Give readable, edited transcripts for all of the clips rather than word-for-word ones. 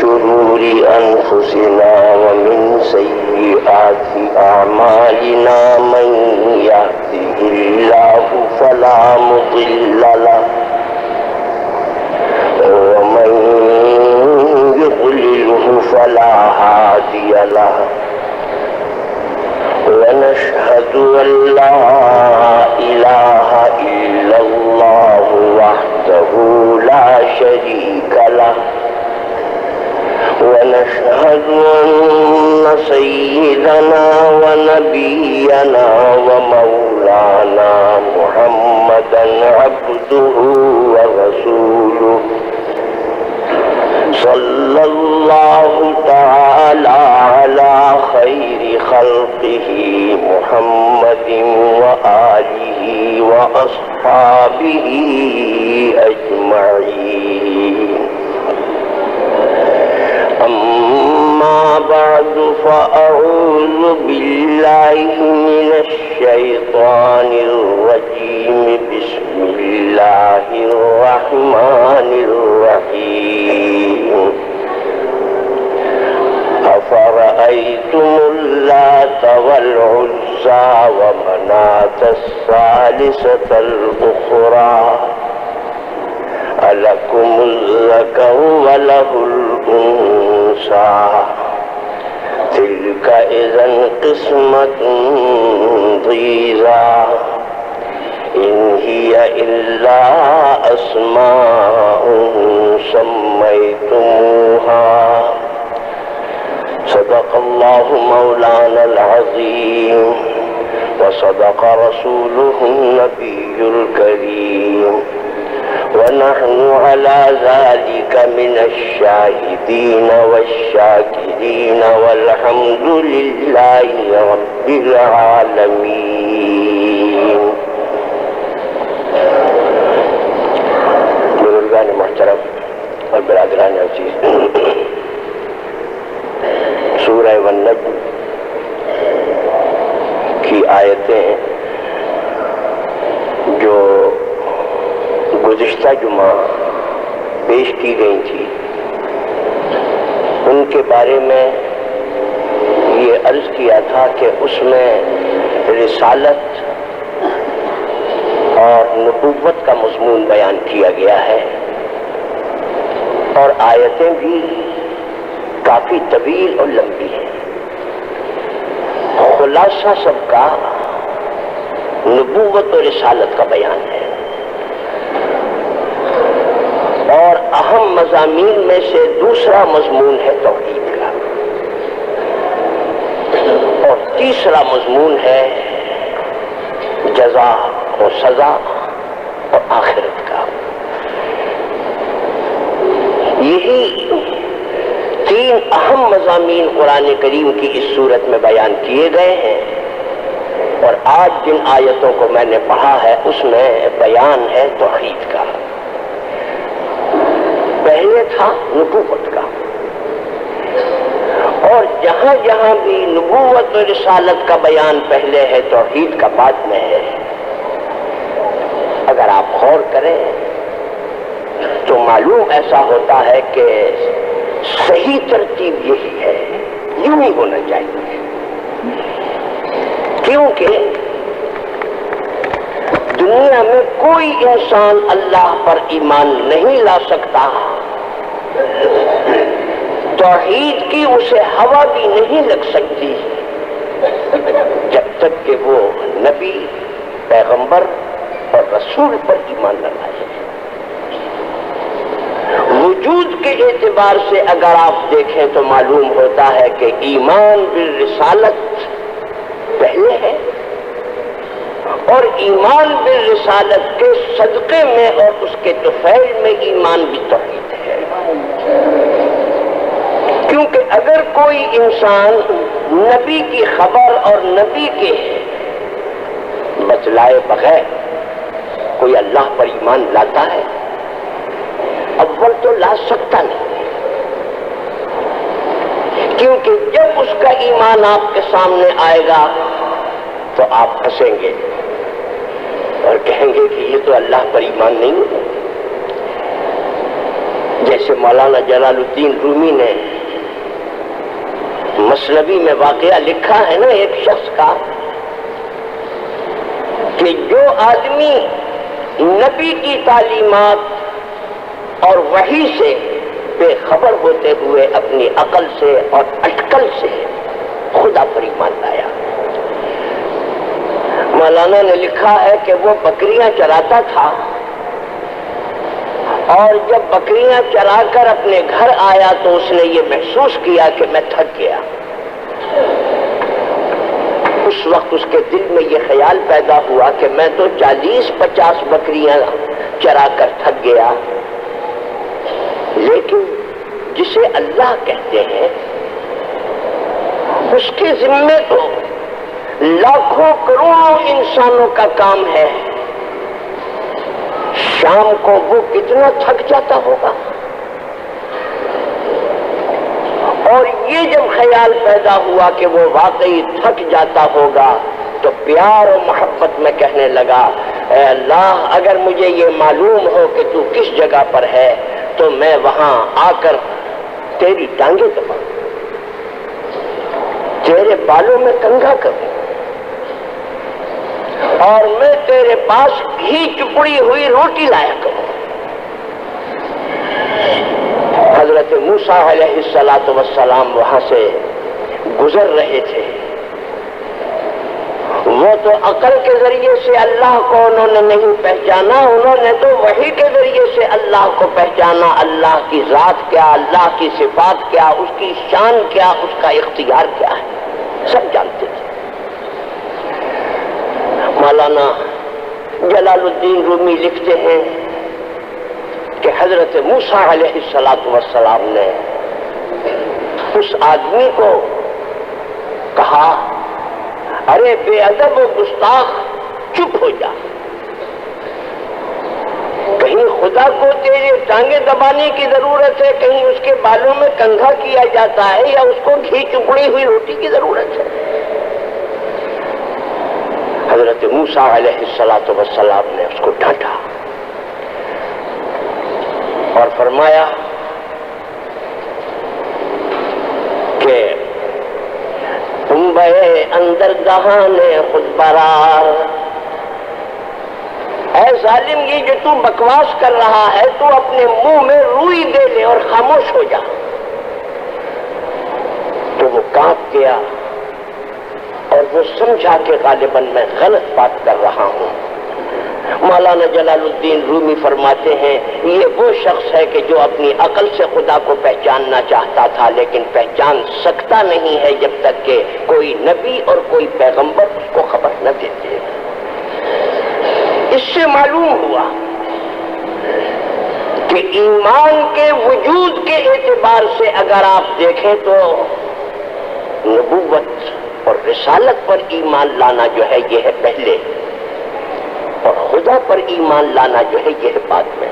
شرور أنفسنا ومن سيئات أعمالنا من يهده الله فلا مضل له ومن يضلله فلا هادي له ونشهد أن لا إله إلا الله وحده لا شريك له ونشهد أن سيدنا ونبينا ومولانا محمدا عبده ورسوله صلى الله تعالى على خير خلقه محمد وآله وأصحابه أجمعين. أما بعد فأعوذ بالله من الشيطان الرجيم. بسم الله الرحمن الرحيم. أفرأيتم اللات والعزى ومناة الثالثة الأخرى ألكم الذكر وله الأنثى تلك إذا قسمة ضيزى إن هي إلا أسماء سميتموها. صدق الله مولانا العظيم وصدق رسوله النبي الكريم ونحن على ذلك من الشاهدين والشاكرين والحمد لله رب العالمين. بزرگان محترم اور برادران عزیز، سورہ والنجم کی آیتیں جو گزشتہ جمعہ پیش کی گئی تھی، ان کے بارے میں یہ عرض کیا تھا کہ اس میں رسالت اور نبوت کا مضمون بیان کیا گیا ہے، اور آیتیں بھی کافی طویل اور لمبی ہیں۔ خلاصہ سب کا نبوت اور رسالت کا بیان ہے، اور اہم مضامین میں سے دوسرا مضمون ہے توحید کا، اور تیسرا مضمون ہے جزا اور سزا اور آخرت کا۔ یہی تین اہم مضامین قرآن کریم کی اس صورت میں بیان کیے گئے ہیں، اور آج جن آیتوں کو میں نے پڑھا ہے اس میں بیان ہے توحید کا۔ پہلے تھا نبوت کا، اور جہاں جہاں بھی نبوت و رسالت کا بیان پہلے ہے، توحید کا بعد میں ہے۔ اگر آپ غور کریں تو معلوم ایسا ہوتا ہے کہ صحیح ترتیب یہی ہے، یوں ہی ہونا چاہیے، کیونکہ دنیا میں کوئی انسان اللہ پر ایمان نہیں لا سکتا، توحید کی اسے ہوا بھی نہیں لگ سکتی جب تک کہ وہ نبی، پیغمبر اور رسول پر ایمان نہ لائے۔ وجود کے اعتبار سے اگر آپ دیکھیں تو معلوم ہوتا ہے کہ ایمان بالرسالت پہلے ہے، اور ایمان بالرسالت کے صدقے میں اور اس کے طفیل میں ایمان بالتوحید ہے۔ کیونکہ اگر کوئی انسان نبی کی خبر اور نبی کے بتلائے بغیر کوئی اللہ پر ایمان لاتا ہے، اول تو لا سکتا نہیں، کیونکہ جب اس کا ایمان آپ کے سامنے آئے گا تو آپ ہنسیں گے اور کہیں گے کہ یہ تو اللہ پر ایمان نہیں ہے، جیسے مولانا جلال الدین رومی نے مثنوی میں واقعہ لکھا ہے نا ایک شخص کا، کہ جو آدمی نبی کی تعلیمات اور وحی سے بے خبر ہوتے ہوئے اپنی عقل سے اور اٹکل سے خدا پر ایمان لایا. مولانا نے لکھا ہے کہ وہ بکریاں چراتا تھا، اور جب بکریاں چرا کر اپنے گھر آیا تو اس نے یہ محسوس کیا کہ میں تھک گیا. اس وقت اس کے دل میں یہ خیال پیدا ہوا کہ میں تو 40-50 بکریاں چرا کر تھک گیا، لیکن جسے اللہ کہتے ہیں اس کے ذمے تو لاکھوں کروڑوں انسانوں کا کام ہے. شام کو وہ کتنا تھک جاتا ہوگا. اور یہ جب خیال پیدا ہوا کہ وہ واقعی تھک جاتا ہوگا تو پیار و محبت میں کہنے لگا، اے اللہ اگر مجھے یہ معلوم ہو کہ تو کس جگہ پر ہے تو میں وہاں آ کر تیری ٹانگیں دباؤں، تیرے بالوں میں کنگھا کروں، اور میں تیرے پاس گھی چپڑی ہوئی روٹی لایا کروں. حضرت موسیٰ علیہ السلام وہاں سے گزر رہے تھے. وہ تو عقل کے ذریعے سے اللہ کو انہوں نے نہیں پہچانا، انہوں نے تو وحی کے ذریعے سے اللہ کو پہچانا. اللہ کی ذات کیا، اللہ کی صفات کیا، اس کی شان کیا، اس کا اختیار کیا ہے، سب جانتے تھے. مولانا جلال الدین رومی لکھتے ہیں کہ حضرت موسیٰ علیہ السلام نے اس آدمی کو کہا، ارے بے ادب و گستاخ چپ ہو جا، کہیں خدا کو تیرے ٹانگیں دبانے کی ضرورت ہے، کہیں اس کے بالوں میں کنگھا کیا جاتا ہے، یا اس کو گھی چپڑی ہوئی روٹی کی ضرورت ہے. حضرت موسیٰ علیہ السلام نے اس کو ڈانٹا اور فرمایا کہ تم بے اندر دہانے خود برار، اے ظالم یہ جو تو بکواس کر رہا ہے تو اپنے منہ میں روئی دے لے اور خاموش ہو جا. تو وہ کانپ گیا اور وہ سمجھا کہ غالباً میں غلط بات کر رہا ہوں. مولانا جلال الدین رومی فرماتے ہیں یہ وہ شخص ہے کہ جو اپنی عقل سے خدا کو پہچاننا چاہتا تھا، لیکن پہچان سکتا نہیں ہے جب تک کہ کوئی نبی اور کوئی پیغمبر اس کو خبر نہ دیتے. اس سے معلوم ہوا کہ ایمان کے وجود کے اعتبار سے اگر آپ دیکھیں تو نبوت اور رسالت پر ایمان لانا جو ہے یہ ہے پہلے، اور خدا پر ایمان لانا جو ہے یہ ہے بعد میں.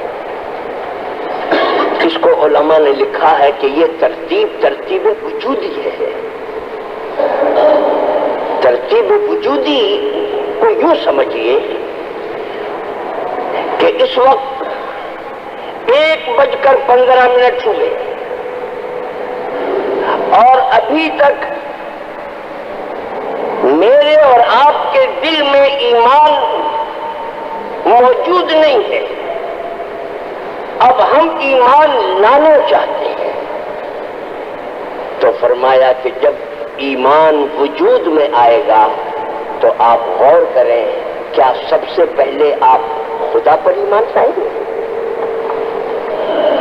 اس کو علماء نے لکھا ہے کہ یہ ترتیب وجودی ہے. ترتیب وجودی کو یوں سمجھیے کہ اس وقت 1:15 ہوئے اور ابھی تک میرے اور آپ کے دل میں ایمان موجود نہیں ہے. اب ہم ایمان لانا چاہتے ہیں. تو فرمایا کہ جب ایمان وجود میں آئے گا تو آپ غور کریں، کیا سب سے پہلے آپ خدا پر ایمان لائیں گے؟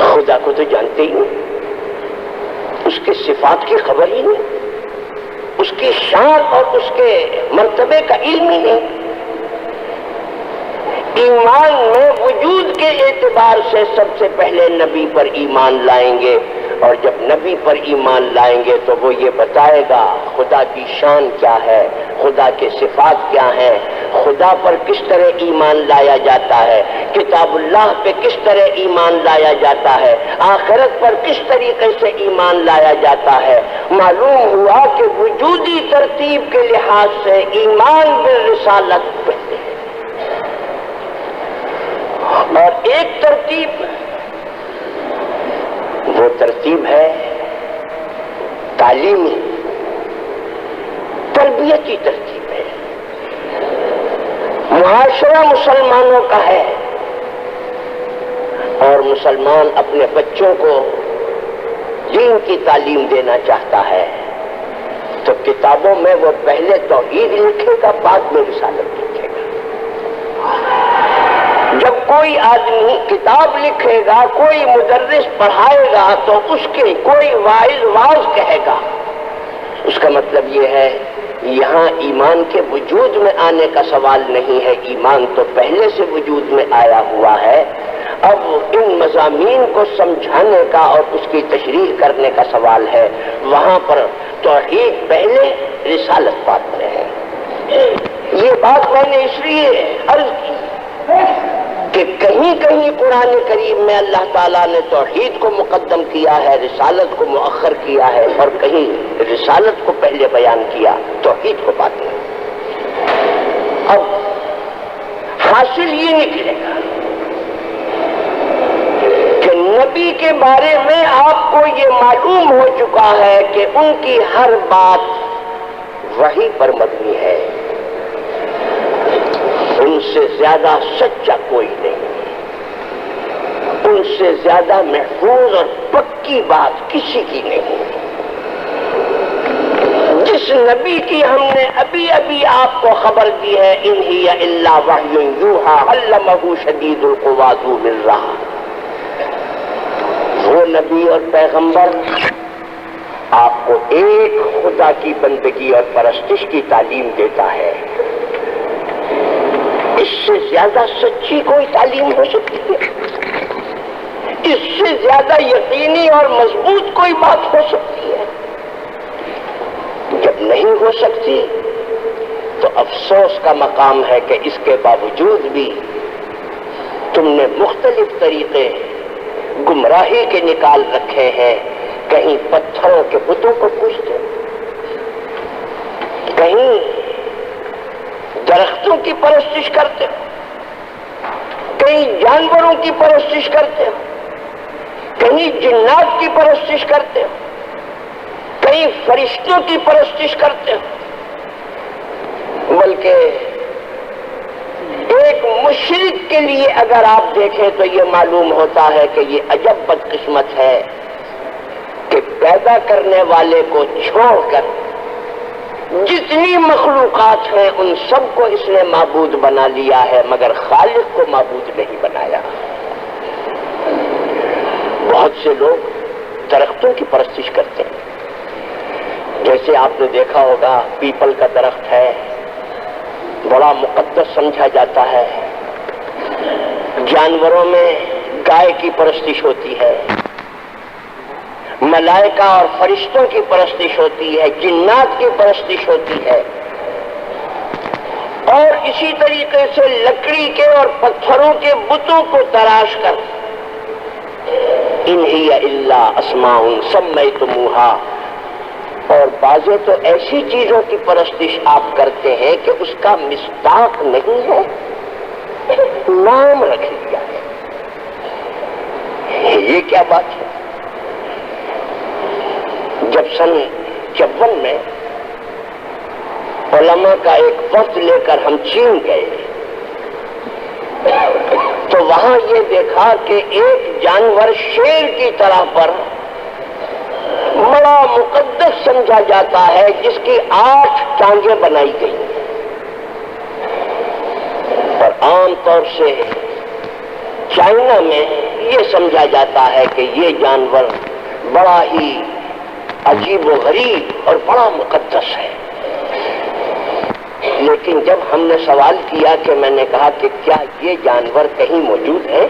خدا کو تو جانتے ہی نہیں، اس کے صفات کی خبر ہی نہیں، اس کی شان اور اس کے مرتبے کا علم ہی نہیں. ایمان میں وجود کے اعتبار سے سب سے پہلے نبی پر ایمان لائیں گے، اور جب نبی پر ایمان لائیں گے تو وہ یہ بتائے گا خدا کی شان کیا ہے، خدا کے صفات کیا ہیں، خدا پر کس طرح ایمان لایا جاتا ہے، کتاب اللہ پہ کس طرح ایمان لایا جاتا ہے، آخرت پر کس طریقے سے ایمان لایا جاتا ہے. معلوم ہوا کہ وجودی ترتیب کے لحاظ سے ایمان بالرسالت پہلے، اور ایک ترتیب وہ ترتیب ہے تعلیمی، تربیتی ترتیب ہے، معاشرہ مسلمانوں کا ہے، اور مسلمان اپنے بچوں کو دین کی تعلیم دینا چاہتا ہے تو کتابوں میں وہ پہلے توحید لکھے گا، بعد میں رسالت لکھے گا۔ جب کوئی آدمی کتاب لکھے گا، کوئی مدرس پڑھائے گا تو اس کے کوئی واعظ کہے گا، اس کا مطلب یہ ہے یہاں ایمان کے وجود میں آنے کا سوال نہیں ہے، ایمان تو پہلے سے وجود میں آیا ہوا ہے، اب ان مضامین کو سمجھانے کا اور اس کی تشریح کرنے کا سوال ہے۔ وہاں پر توحید پہلے، رسالت بعد میں ہے۔ یہ بات میں نے اس لیے عرض کی کہ کہیں کہیں قرآن کریم میں اللہ تعالیٰ نے توحید کو مقدم کیا ہے، رسالت کو مؤخر کیا ہے، اور کہیں رسالت کو پہلے بیان کیا، توحید کو بعد میں۔ اب حاصل یہ نکلے گا کہ نبی کے بارے میں آپ کو یہ معلوم ہو چکا ہے کہ ان کی ہر بات وحی پر مبنی ہے، ان سے زیادہ سچا کوئی نہیں، ان سے زیادہ محفوظ اور پکی بات کسی کی نہیں۔ جس نبی کی ہم نے ابھی آپ کو خبر دی ہے، ان ہی الا وحی یوحی علمہ شدید القویٰ ذو مرہ، وہ نبی اور پیغمبر آپ کو ایک خدا کی بندگی اور پرستش کی تعلیم دیتا ہے۔ اس سے زیادہ سچی کوئی تعلیم ہو سکتی ہے؟ اس سے زیادہ یقینی اور مضبوط کوئی بات ہو سکتی ہے؟ جب نہیں ہو سکتی تو افسوس کا مقام ہے کہ اس کے باوجود بھی تم نے مختلف طریقے گمراہی کے نکال رکھے ہیں۔ کہیں پتھروں کے بتوں کو پوجتے، کہیں درختوں کی پرستش کرتے ہو، کہیں جانوروں کی پرستش کرتے ہو، کہیں جنات کی پرستش کرتے ہو، کہیں فرشتوں کی پرستش کرتے ہو۔ بلکہ ایک مشرک کے لیے اگر آپ دیکھیں تو یہ معلوم ہوتا ہے کہ یہ عجب بدقسمت ہے کہ پیدا کرنے والے کو چھوڑ کر جتنی مخلوقات ہیں ان سب کو اس نے معبود بنا لیا ہے، مگر خالق کو معبود نہیں بنایا۔ بہت سے لوگ درختوں کی پرستش کرتے ہیں، جیسے آپ نے دیکھا ہوگا پیپل کا درخت ہے، بڑا مقدس سمجھا جاتا ہے۔ جانوروں میں گائے کی پرستش ہوتی ہے، ملائکہ اور فرشتوں کی پرستش ہوتی ہے، جنات کی پرستش ہوتی ہے، اور اسی طریقے سے لکڑی کے اور پتھروں کے بتوں کو تراش کر ان ہی الا اسماء سمیتموہا، اور بعضیں تو ایسی چیزوں کی پرستش آپ کرتے ہیں کہ اس کا مصداق نہیں ہے، نام رکھ دیا ہے۔ یہ کیا بات ہے؟ جب سن 54 میں علماء کا ایک وفد لے کر ہم چین گئے تو وہاں یہ دیکھا کہ ایک جانور شیر کی طرح پر بڑا مقدس سمجھا جاتا ہے، جس کی 8 ٹانگیں بنائی گئی، اور عام طور سے چائنا میں یہ سمجھا جاتا ہے کہ یہ جانور بڑا ہی عجیب و غریب اور بڑا مقدس ہے۔ لیکن جب ہم نے سوال کیا کہ میں نے کہا کہ کیا یہ جانور کہیں موجود ہے،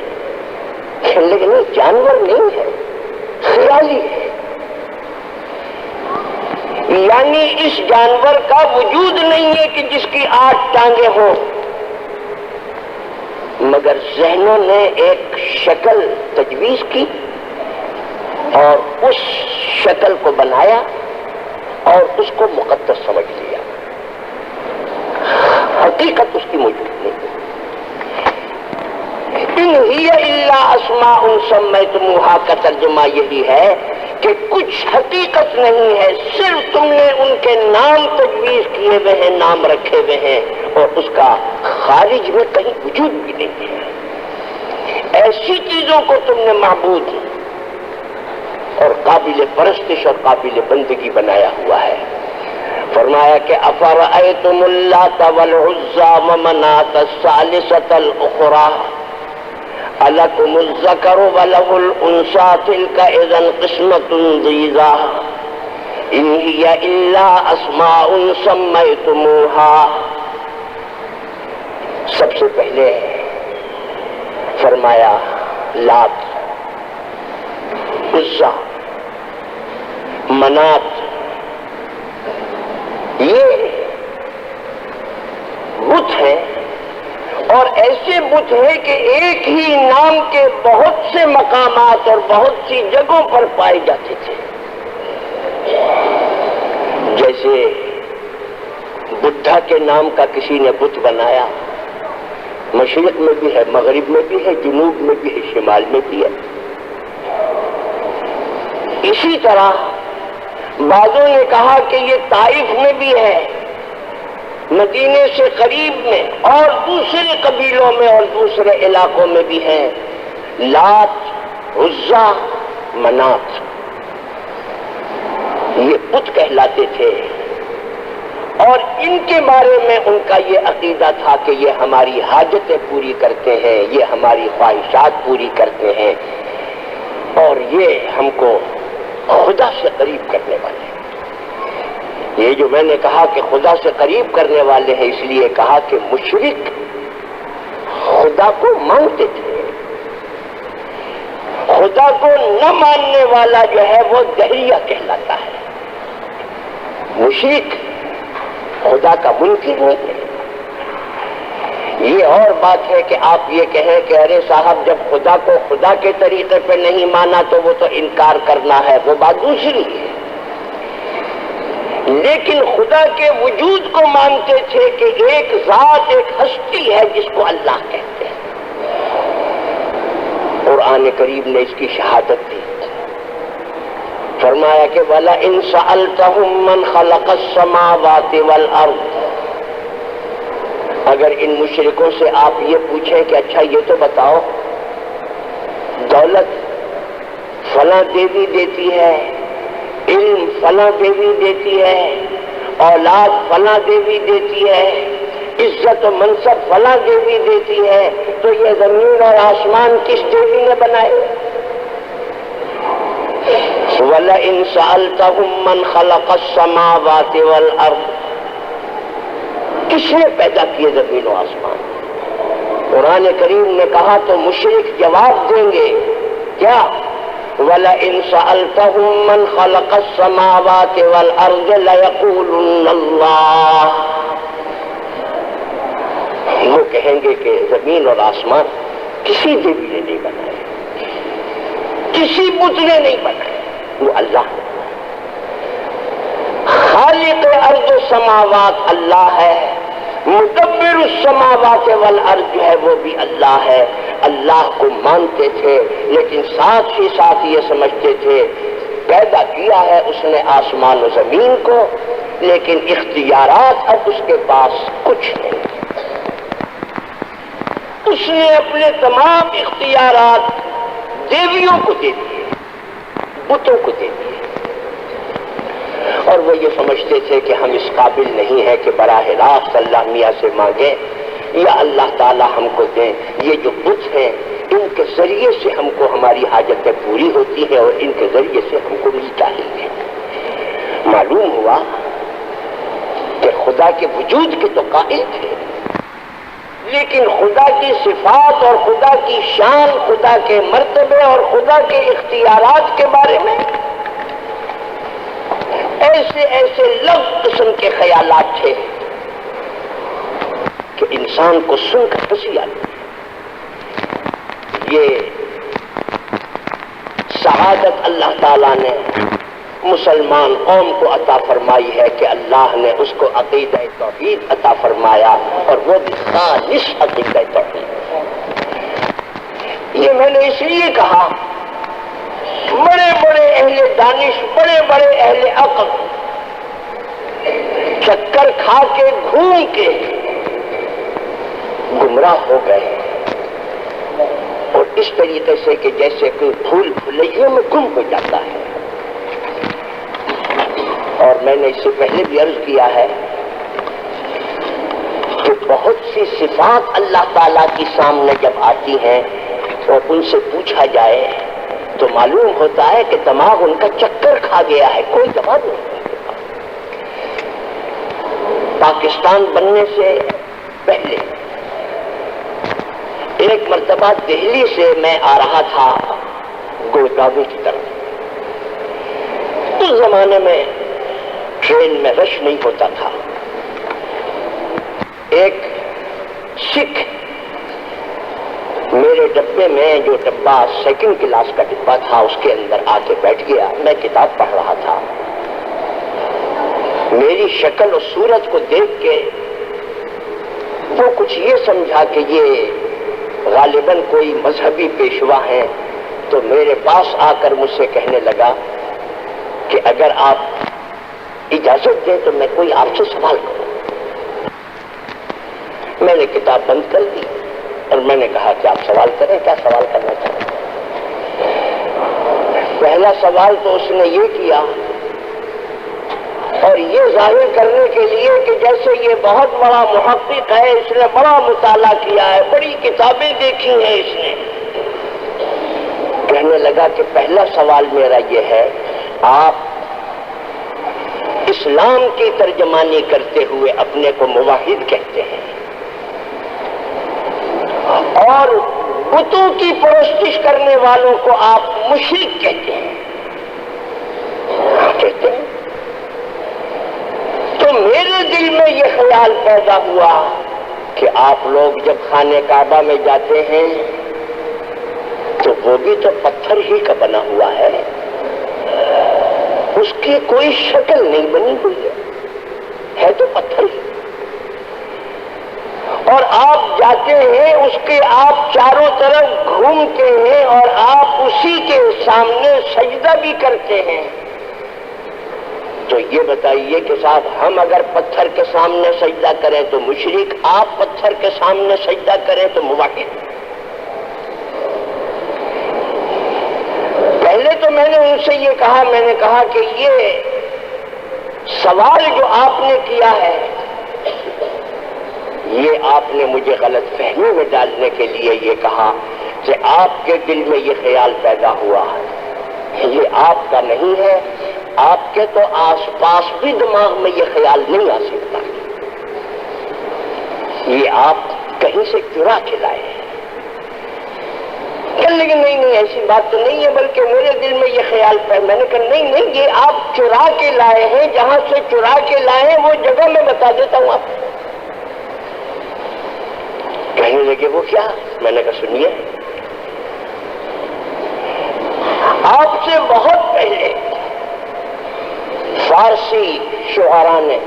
لیکن یہ جانور نہیں ہے، خیالی ہے، یعنی اس جانور کا وجود نہیں ہے کہ جس کی 8 ٹانگیں ہوں، مگر ذہنوں نے ایک شکل تجویز کی اور اس شکل کو بنایا اور اس کو مقدس سمجھ لیا، حقیقت اس کی موجود نہیں۔ ان ہی الا اسماء سمیتموہا کا ترجمہ یہی ہے کہ کچھ حقیقت نہیں ہے، صرف تم نے ان کے نام تجویز کیے ہوئے ہیں، نام رکھے ہوئے ہیں، اور اس کا خارج میں کہیں وجود بھی نہیں ہے۔ ایسی چیزوں کو تم نے معبود اور قابل پرستش اور قابل بندگی بنایا ہوا ہے۔ فرمایا کہ افرأیتم اللات والعزی ومناۃ الثالثۃ الاخری الکم الذکر وله الانثی تلک اذا قسمۃ ضیزی ان ہی الا اسماء سمیتموها۔ سب سے پہلے فرمایا لات، عزی، منات، یہ بت ہیں، اور ایسے بت ہیں کہ ایک ہی نام کے بہت سے مقامات اور بہت سی جگہوں پر پائے جاتے تھے۔ جیسے بدھا کے نام کا کسی نے بت بنایا، مشرق میں بھی ہے، مغرب میں بھی ہے، جنوب میں بھی ہے، شمال میں بھی ہے۔ اسی طرح بعضوں نے کہا کہ یہ طائف میں بھی ہے، مدینے سے قریب میں، اور دوسرے قبیلوں میں اور دوسرے علاقوں میں بھی ہیں، لات، عزا، منات، یہ بت کہلاتے تھے۔ اور ان کے بارے میں ان کا یہ عقیدہ تھا کہ یہ ہماری حاجتیں پوری کرتے ہیں، یہ ہماری خواہشات پوری کرتے ہیں، اور یہ ہم کو خدا سے قریب کرنے والے ہیں۔ یہ جو میں نے کہا کہ خدا سے قریب کرنے والے ہیں، اس لیے کہا کہ مشرک خدا کو مانتے تھے، خدا کو نہ ماننے والا جو ہے وہ دہریہ کہلاتا ہے۔ مشرک خدا کا منکر نہیں ہے۔ یہ اور بات ہے کہ آپ یہ کہیں کہ ارے صاحب جب خدا کو خدا کے طریقے پہ نہیں مانا تو وہ تو انکار کرنا ہے، وہ بات دوسری ہے۔ لیکن خدا کے وجود کو مانتے تھے کہ ایک ذات، ایک ہستی ہے جس کو اللہ کہتے ہیں۔ قرآن کریم نے اس کی شہادت دی، فرمایا کہ وَلَئِن سَأَلْتَهُم مَّنْ خَلَقَ السَّمَاوَاتِ وَالْأَرْضَ، اگر ان مشرکوں سے آپ یہ پوچھیں کہ اچھا یہ تو بتاؤ، دولت فلاں دیوی دیتی ہے، علم فلاں دیوی دیتی ہے، اولاد فلاں دیوی دیتی ہے، عزت و منصب فلاں دیوی دیتی ہے، تو یہ زمین اور آسمان کس دیوی نے بنائے؟ وَلَئِن سَأَلْتَهُم مَّنْ خَلَقَ السَّمَاوَاتِ وَالْأَرْضَ، کس نے پیدا کیے زمین و آسمان؟ قرآن کریم نے کہا تو مشرک جواب دیں گے کیا؟ وَلَئِن سَأَلْتَهُم مَّنْ خَلَقَ السَّمَاوَاتِ وَالْأَرْضَ لَيَقُولُنَّ اللَّهُ، وہ کہیں گے کہ زمین اور آسمان کسی دیوی نے نہیں بنائے، کسی بت نے نہیں بنائے، وہ اللہ ہے۔ خالق ارض و سماوات اللہ ہے، مدبر السماوات والارض جو ہے وہ بھی اللہ ہے۔ اللہ کو مانتے تھے لیکن ساتھ ہی ساتھ یہ سمجھتے تھے پیدا کیا ہے اس نے آسمان و زمین کو، لیکن اختیارات اب اس کے پاس کچھ نہیں۔ اس نے اپنے تمام اختیارات دیویوں کو دے دیے، بتوں کو دے دیے، اور وہ یہ سمجھتے تھے کہ ہم اس قابل نہیں ہیں کہ براہ راست اللہ میاں سے مانگیں یا اللہ تعالی ہم کو دیں۔ یہ جو بت ہیں ان کے ذریعے سے ہم کو ہماری حاجتیں پوری ہوتی ہیں اور ان کے ذریعے سے ہم کو ملتا ہی ہے۔ معلوم ہوا کہ خدا کے وجود کے تو قائل تھے، لیکن خدا کی صفات اور خدا کی شان، خدا کے مرتبے اور خدا کے اختیارات کے بارے میں ایسے ایسے لغو قسم کے خیالات تھے کہ انسان کو سن کر ہنسی آتی ہے۔ یہ سعادت اللہ تعالیٰ نے مسلمان قوم کو عطا فرمائی ہے کہ اللہ نے اس کو عقیدہ توحید عطا فرمایا، اور وہ بھی خالص عقیدہ توحید۔ یہ میں نے اس لیے کہا بڑے بڑے اہل دانش، بڑے بڑے اہل عقل چکر کھا کے گھوم کے گمراہ ہو گئے، اور اس طریقے سے کہ جیسے کوئی پھول پھلیوں میں گم ہو جاتا ہے۔ اور میں نے اس سے پہلے بھی عرض کیا ہے کہ بہت سی صفات اللہ تعالیٰ کی سامنے جب آتی ہیں اور ان سے پوچھا جائے تو معلوم ہوتا ہے کہ دماغ ان کا چکر کھا گیا ہے، کوئی جواب نہیں۔ پاکستان بننے سے پہلے ایک مرتبہ دہلی سے میں آ رہا تھا گڑگاوی کی طرف۔ اس زمانے میں ٹرین میں رش نہیں ہوتا تھا۔ ایک سکھ میرے ڈبے میں، جو ڈبہ سیکنڈ کلاس کا ڈبہ تھا، اس کے اندر آ کے بیٹھ گیا۔ میں کتاب پڑھ رہا تھا۔ میری شکل اور صورت کو دیکھ کے وہ کچھ یہ سمجھا کہ یہ غالباً کوئی مذہبی پیشوا ہیں، تو میرے پاس آ کر مجھ سے کہنے لگا کہ اگر آپ اجازت دیں تو میں کوئی آپ سے سوال کروں۔ میں نے کتاب بند کر دی اور میں نے کہا کہ آپ سوال کریں، کیا سوال کرنا چاہتے ہیں؟ پہلا سوال تو اس نے یہ کیا، اور یہ ظاہر کرنے کے لیے کہ جیسے یہ بہت بڑا محقق ہے، اس نے بڑا مطالعہ کیا ہے، بڑی کتابیں دیکھی ہیں اس نے، کہنے لگا کہ پہلا سوال میرا یہ ہے، آپ اسلام کی ترجمانی کرتے ہوئے اپنے کو موحد کہتے ہیں اور بتوں کی پرستش کرنے والوں کو آپ مشرک کہتے ہیں۔ کہتے ہیں تو میرے دل میں یہ خیال پیدا ہوا کہ آپ لوگ جب خانہ کعبہ میں جاتے ہیں تو وہ بھی تو پتھر ہی کا بنا ہوا ہے، اس کی کوئی شکل نہیں بنی ہوئی ہے تو پتھر ہی، اور آپ جاتے ہیں اس کے، آپ چاروں طرف گھومتے ہیں اور آپ اسی کے سامنے سجدہ بھی کرتے ہیں۔ تو یہ بتائیے کہ صاحب ہم اگر پتھر کے سامنے سجدہ کریں تو مشرک، آپ پتھر کے سامنے سجدہ کریں تو موحد۔ پہلے تو میں نے ان سے یہ کہا، میں نے کہا کہ یہ سوال جو آپ نے کیا ہے یہ آپ نے مجھے غلط فہمی میں ڈالنے کے لیے یہ کہا کہ آپ کے دل میں یہ خیال پیدا ہوا ہے، یہ آپ کا نہیں ہے، آپ کے تو آس پاس بھی دماغ میں یہ خیال نہیں آ سکتا، یہ آپ کہیں سے چرا کے لائے ہیں۔ لیکن نہیں ایسی بات تو نہیں ہے، بلکہ میرے دل میں یہ خیال پیدا، میں نے کہا نہیں یہ آپ چرا کے لائے ہیں، جہاں سے چرا کے لائے ہیں وہ جگہ میں بتا دیتا ہوں آپ۔ کہنے لگے وہ کیا؟ میں نے کہا سنیے، آپ سے بہت پہلے فارسی شعراء نے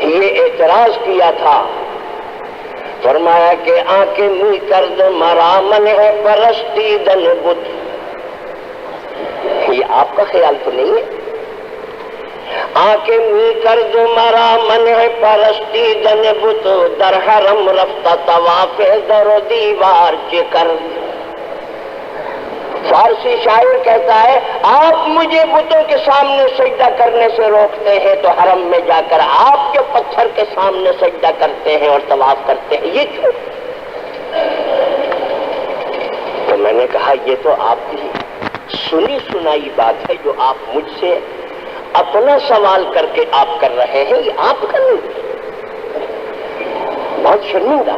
یہ اعتراض کیا تھا، فرمایا کہ آنکھ می کرد مرا من ہے پرستی دن بت۔ یہ آپ کا خیال تو نہیں ہے؟ آنکھ می کرد مرا من ہے پرستی دن بت، در حرم رفتہ طواف در و دیوار چکر۔ فارسی شاعر کہتا ہے آپ مجھے بتوں کے سامنے سجدہ کرنے سے روکتے ہیں تو حرم میں جا کر آپ جو پتھر کے سامنے سجدہ کرتے ہیں اور طواف کرتے ہیں یہ کیوں؟ تو میں نے کہا یہ تو آپ کی سنی سنائی بات ہے جو آپ مجھ سے اپنا سوال کر کے آپ کر رہے ہیں، یہ آپ کا نہیں، بہت شرمندہ۔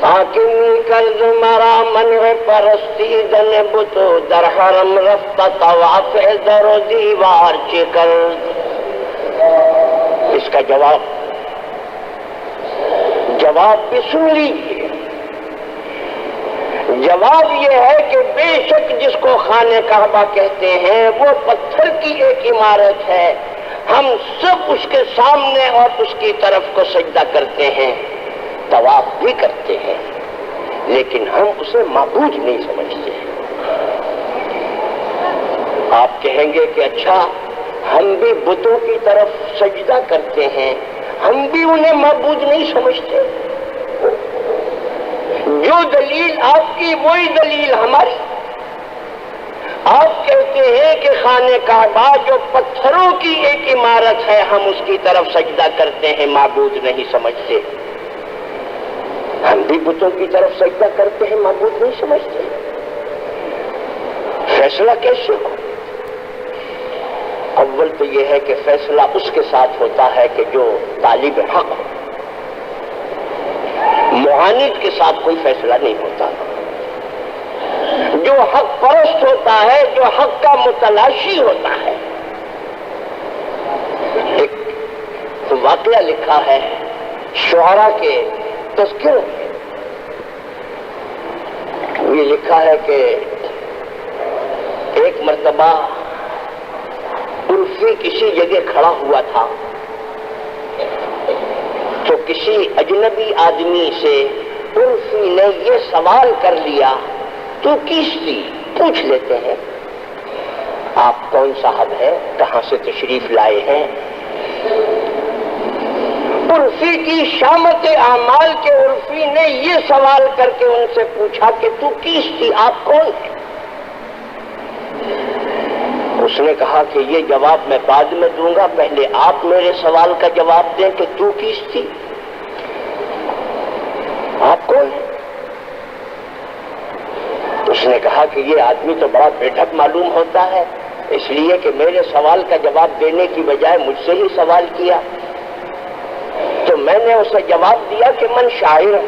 آکمی کرد مرا من ہے پرستی دن بتو، در حرم رفتہ طواف در و دیوار چکر۔ اس کا جواب بھی سن لیجیے۔ جواب یہ ہے کہ بے شک جس کو خانہ کعبہ کہتے ہیں وہ پتھر کی ایک عمارت ہے، ہم سب اس کے سامنے اور اس کی طرف کو سجدہ کرتے ہیں، طواف بھی کرتے ہیں، لیکن ہم اسے معبود نہیں سمجھتے۔ آپ کہیں گے کہ اچھا ہم بھی بتوں کی طرف سجدہ کرتے ہیں، ہم بھی انہیں معبود نہیں سمجھتے؟ جو دلیل آپ کی وہی دلیل ہماری۔ آپ کہتے ہیں کہ خانہ کعبہ جو پتھروں کی ایک عمارت ہے ہم اس کی طرف سجدہ کرتے ہیں، معبود نہیں سمجھتے۔ ہم بھی بتوں کی طرف سجدہ کرتے ہیں، معبود نہیں سمجھتے۔ فیصلہ کیسے ہو؟ اول تو یہ ہے کہ فیصلہ اس کے ساتھ ہوتا ہے کہ جو طالب حق ہو، معاند کے ساتھ کوئی فیصلہ نہیں ہوتا۔ جو حق پرست ہوتا ہے، جو حق کا متلاشی ہوتا ہے۔ ایک واقعہ لکھا ہے شعراء کے تذکروں میں، یہ لکھا ہے کہ ایک مرتبہ عرفی کسی جگہ کھڑا ہوا تھا تو کسی اجنبی آدمی سے عرفی نے یہ سوال کر لیا، تو کس تھی؟ پوچھ لیتے ہیں آپ کون صاحب ہے، کہاں سے تشریف لائے ہیں؟ عرفی کی شامت اعمال کے عرفی نے یہ سوال کر کے ان سے پوچھا کہ تو کس تھی، آپ کون ہے؟ اس نے کہا کہ یہ جواب میں بعد میں دوں گا، پہلے آپ میرے سوال کا جواب دیں کہ تو کس تھی، آپ کون ہے؟ اس نے کہا کہ یہ آدمی تو بڑا بیٹھک معلوم ہوتا ہے، اس لیے کہ میرے سوال کا جواب دینے کی بجائے مجھ سے ہی سوال کیا، تو میں نے اسے جواب دیا کہ من شاعر ہوں،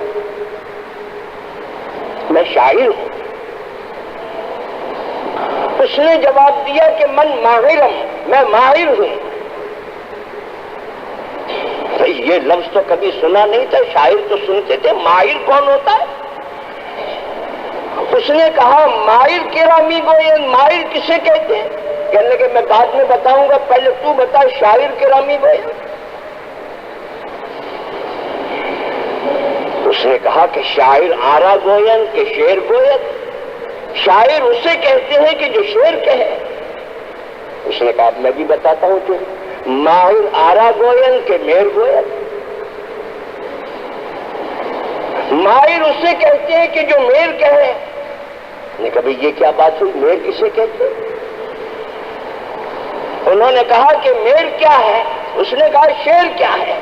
میں شاعر ہوں۔ اس نے جواب دیا کہ من ماہرم، میں ماہر ہوں۔ یہ لفظ تو کبھی سنا نہیں تھا، شاعر تو سنتے تھے، ماہر کون ہوتا ہے؟ اس نے کہا ماہر کرامی گوین، ماہر کسے کہتے ہیں؟ کہنے لگے میں بعد میں بتاؤں گا، پہلے تو بتا شاعر کرامی گوین۔ اس نے کہا کہ شاعر آرا گوین کہ شعر گوین، شاعر اسے کہتے ہیں کہ جو شعر کہے۔ اس نے کہا میں بھی بتاتا ہوں تو ماہر آرا گوین کہ میر گوین، ماہر اسے کہتے ہیں کہ جو میر کہے۔ نے کہا یہ کیا بات ہوئی، میر کسے کہتے ہیں؟ انہوں نے کہا کہ میر کیا ہے؟ اس نے کہا شعر کیا ہے؟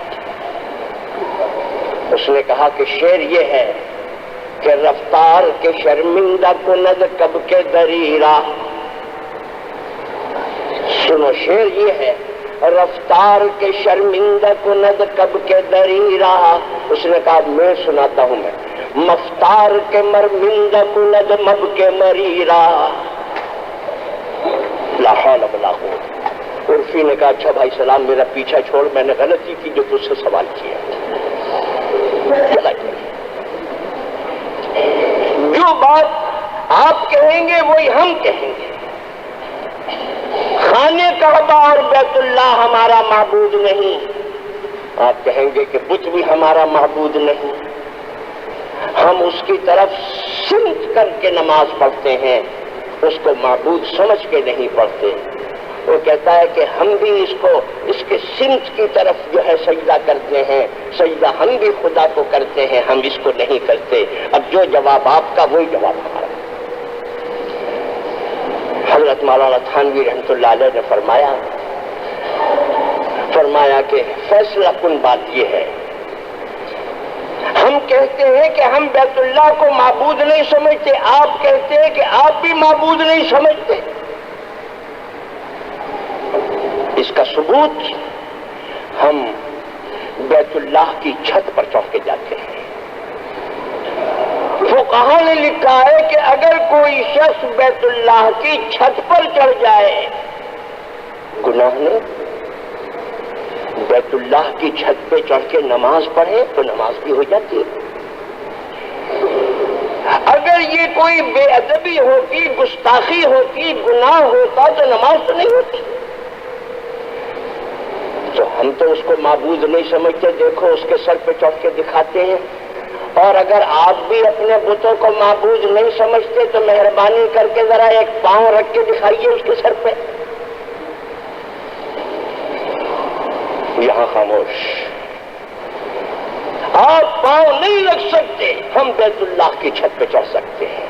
اس نے کہا کہ شعر یہ ہے کہ رفتار کے شرمندہ کند کب کے دریرا، سنو شعر یہ ہے رفتار کے شرمندہ کند کب کے دریرا۔ اس نے کہا میں سناتا ہوں، میں مفتار کے مرمندہ کند مب کے مریرا، لا حول ولا قوت۔ عرفی نے کہا اچھا بھائی سلام، میرا پیچھا چھوڑ، میں نے غلطی کی جو تجھ سے سوال کیا، چلا گیا۔ جو بات آپ کہیں گے وہی ہم کہیں گے۔ خانہ کعبہ اور بیت اللہ ہمارا معبود نہیں، آپ کہیں گے کہ بت بھی ہمارا معبود نہیں، ہم اس کی طرف سمت کر کے نماز پڑھتے ہیں، اس کو معبود سمجھ کے نہیں پڑھتے۔ وہ کہتا ہے کہ ہم بھی اس کے سمت کی طرف جو ہے سجدہ کرتے ہیں، سجدہ ہم بھی خدا کو کرتے ہیں، ہم اس کو نہیں کرتے۔ اب جو جواب آپ کا وہی جواب ہمارا۔ حضرت مولانا تھانوی رحمۃ اللہ علیہ نے فرمایا کہ فیصلہ کن بات یہ ہے، ہم کہتے ہیں کہ ہم بیت اللہ کو معبود نہیں سمجھتے، آپ کہتے ہیں کہ آپ بھی معبود نہیں سمجھتے۔ اس کا ثبوت ہم بیت اللہ کی چھت پر چڑھ کے جاتے ہیں۔ فقہا نے لکھا ہے کہ اگر کوئی شخص بیت اللہ کی چھت پر چڑھ جائے، گناہ نہیں، بیت اللہ کی چھت پہ چڑھ کے نماز پڑھے تو نماز بھی ہو جاتی ہے۔ اگر یہ کوئی بے ادبی ہوتی، گستاخی ہوتی، گناہ ہوتا تو نماز تو نہیں ہوتی۔ تو ہم تو اس کو معبود نہیں سمجھتے، دیکھو اس کے سر پہ چڑھ کے دکھاتے ہیں، اور اگر آپ بھی اپنے بتوں کو معبود نہیں سمجھتے تو مہربانی کر کے ذرا ایک پاؤں رکھ کے دکھائیے اس کے سر پہ. یہاں خاموش. آپ پاؤں نہیں رکھ سکتے، ہم بیت اللہ کی چھت پہ چڑھ سکتے ہیں.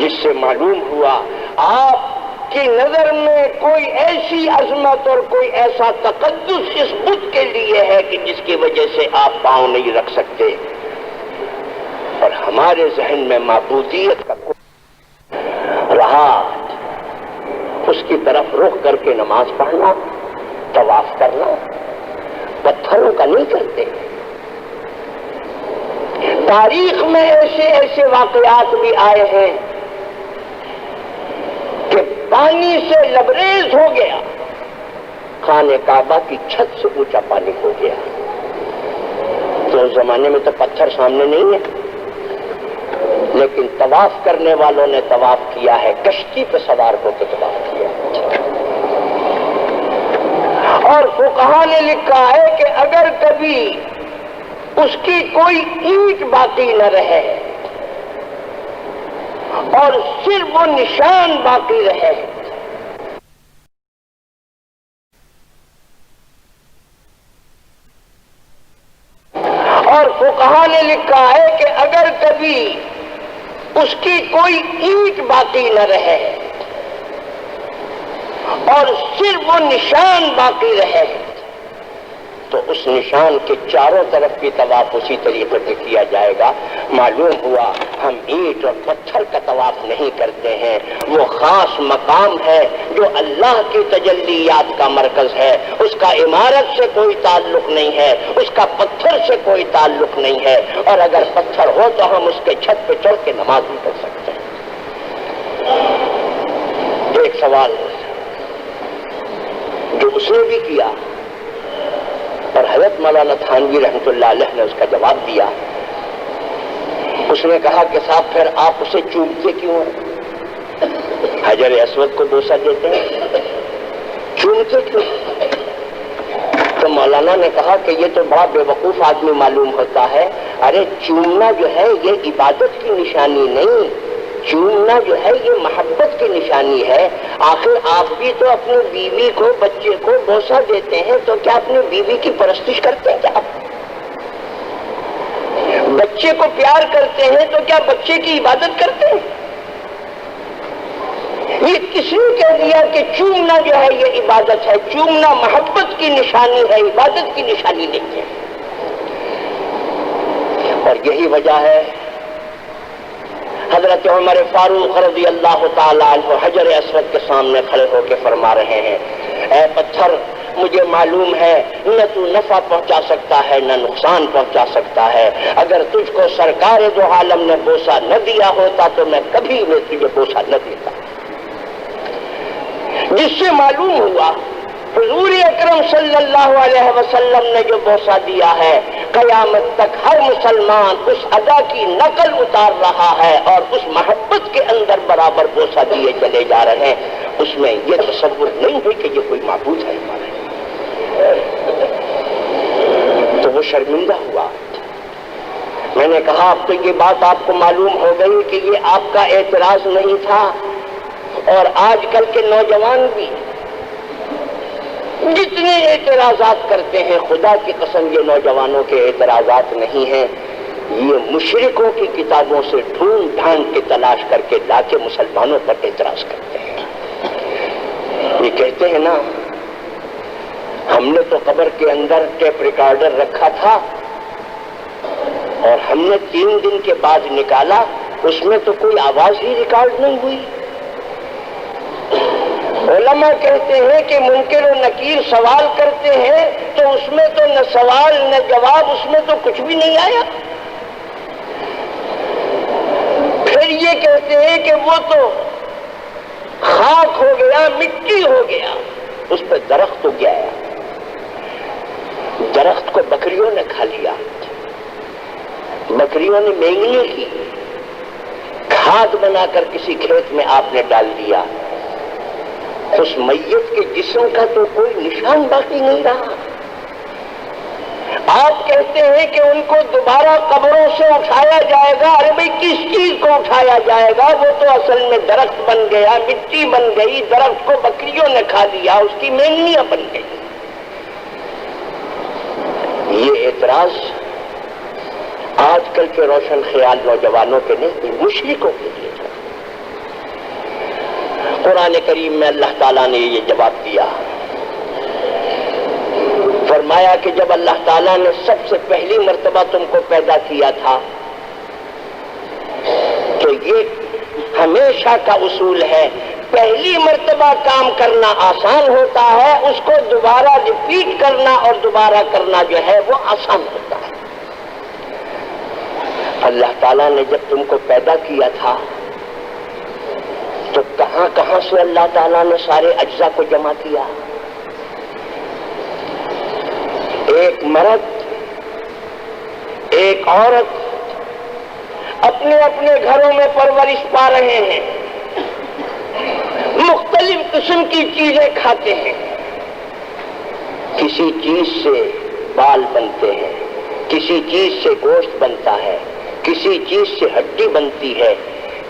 جس سے معلوم ہوا آپ کی نظر میں کوئی ایسی عظمت اور کوئی ایسا تقدس اس بت کے لیے ہے کہ جس کی وجہ سے آپ پاؤں نہیں رکھ سکتے. اور ہمارے ذہن میں معبودیت کا رہا، اس کی طرف رخ کر کے نماز پڑھنا، طواف کرنا، پتھروں کا نہیں کرتے. تاریخ میں ایسے ایسے واقعات بھی آئے ہیں کہ پانی سے لبریز ہو گیا، خانہ کعبہ کی چھت سے اونچا پانی ہو گیا. تو اس زمانے میں تو پتھر سامنے نہیں ہے، لیکن طواف کرنے والوں نے طواف کیا ہے، کشتی پہ سوار ہو کے طواف کیا. اور فقہا نے لکھا ہے کہ اگر کبھی اس کی کوئی اینٹ باقی نہ رہے اور صرف وہ نشان باقی رہے، اور فقہا نے لکھا ہے کہ اگر کبھی اس کی کوئی اینٹ باقی نہ رہے اور صرف وہ نشان باقی رہے تو اس نشان کے چاروں طرف کی طواف اسی طریقے سے کیا جائے گا. معلوم ہوا ہم اینٹ اور پتھر کا طواف نہیں کرتے ہیں. وہ خاص مقام ہے جو اللہ کی تجلیات کا مرکز ہے، اس کا عمارت سے کوئی تعلق نہیں ہے، اس کا پتھر سے کوئی تعلق نہیں ہے. اور اگر پتھر ہو تو ہم اس کے چھت پہ چڑھ کے نماز بھی پڑھ سکتے ہیں. ایک سوال جو اس نے بھی کیا اور حضرت مولانا تھانوی رحمۃ اللہ علیہ نے اس کا جواب دیا. اس نے کہا کہ صاحب پھر آپ اسے چومتے کیوں ہیں؟ حجر اسود کو بوسہ دیتے ہیں، چومتے کیوں؟ تو مولانا نے کہا کہ یہ تو بڑا بے وقوف آدمی معلوم ہوتا ہے. ارے چومنا جو ہے یہ عبادت کی نشانی نہیں، چومنا جو ہے یہ محبت کی نشانی ہے. آخر آپ بھی تو اپنی بیوی کو، بچے کو بوسہ دیتے ہیں، تو کیا اپنی بیوی کی پرستش کرتے ہیں؟ کیا بچے کو پیار کرتے ہیں تو کیا بچے کی عبادت کرتے ہیں؟ یہ کس نے کہہ دیا کہ چومنا جو ہے یہ عبادت ہے؟ چومنا محبت کی نشانی ہے، عبادت کی نشانی نہیں ہے. اور یہی وجہ ہے حضرت عمر فاروق رضی اللہ تعالی عنہ حجر اسود کے سامنے کھڑے ہو کے فرما رہے ہیں، اے پتھر مجھے معلوم ہے نہ تو نفع پہنچا سکتا ہے نہ نقصان پہنچا سکتا ہے. اگر تجھ کو سرکار دو عالم نے بوسہ نہ دیا ہوتا تو میں کبھی میں تجھے بوسہ نہ دیتا. جس سے معلوم ہوا حضور اکرم صلی اللہ علیہ وسلم نے جو بوسہ دیا ہے قیامت تک ہر مسلمان اس ادا کی نقل اتار رہا ہے اور اس محبت کے اندر برابر بوسہ دیے چلے جا رہے ہیں. اس میں یہ تصور نہیں ہے کہ یہ کوئی معبود ہے ہمارے. تو وہ شرمندہ ہوا. میں نے کہا اب تو یہ بات آپ کو معلوم ہو گئی کہ یہ آپ کا اعتراض نہیں تھا. اور آج کل کے نوجوان بھی جتنے اعتراضات کرتے ہیں، خدا کی قسم یہ نوجوانوں کے اعتراضات نہیں ہیں، یہ مشرکوں کی کتابوں سے ڈھونڈ ڈھانڈ کے تلاش کر کے لا کے مسلمانوں پر اعتراض کرتے ہیں. یہ کہتے ہیں نا ہم نے تو قبر کے اندر ٹیپ ریکارڈر رکھا تھا اور ہم نے 3 دن کے بعد نکالا، اس میں تو کوئی آواز ہی ریکارڈ نہیں ہوئی. علماء کہتے ہیں کہ منکر و نکیر سوال کرتے ہیں تو اس میں تو نہ سوال نہ جواب، اس میں تو کچھ بھی نہیں آیا. پھر یہ کہتے ہیں کہ وہ تو خاک ہو گیا، مٹی ہو گیا، اس پہ درخت ہو گیا. درخت کو بکریوں نے کھا لیا، بکریوں نے مینگنی کی، کھاد بنا کر کسی کھیت میں آپ نے ڈال دیا. اس میت کے جسم کا تو کوئی نشان باقی نہیں رہا. آپ کہتے ہیں کہ ان کو دوبارہ قبروں سے اٹھایا جائے گا. ارے بھائی کس چیز کو اٹھایا جائے گا؟ وہ تو اصل میں درخت بن گیا، مٹی بن گئی، درخت کو بکریوں نے کھا لیا، اس کی مینگنیاں بن گئی. یہ اعتراض آج کل کے روشن خیال نوجوانوں کے نہیں، مشرکوں کے لیے. قرآن کریم میں اللہ تعالیٰ نے یہ جواب دیا. فرمایا کہ جب اللہ تعالیٰ نے سب سے پہلی مرتبہ تم کو پیدا کیا تھا تو یہ ہمیشہ کا اصول ہے، پہلی مرتبہ کام کرنا آسان ہوتا ہے، اس کو دوبارہ ریپیٹ کرنا اور دوبارہ کرنا جو ہے وہ آسان ہوتا ہے. اللہ تعالیٰ نے جب تم کو پیدا کیا تھا تو کہاں کہاں سے اللہ تعالیٰ نے سارے اجزاء کو جمع کیا؟ ایک مرد، ایک عورت اپنے اپنے گھروں میں پرورش پا رہے ہیں، مختلف قسم کی چیزیں کھاتے ہیں. کسی چیز سے بال بنتے ہیں، کسی چیز سے گوشت بنتا ہے، کسی چیز سے ہڈی بنتی ہے،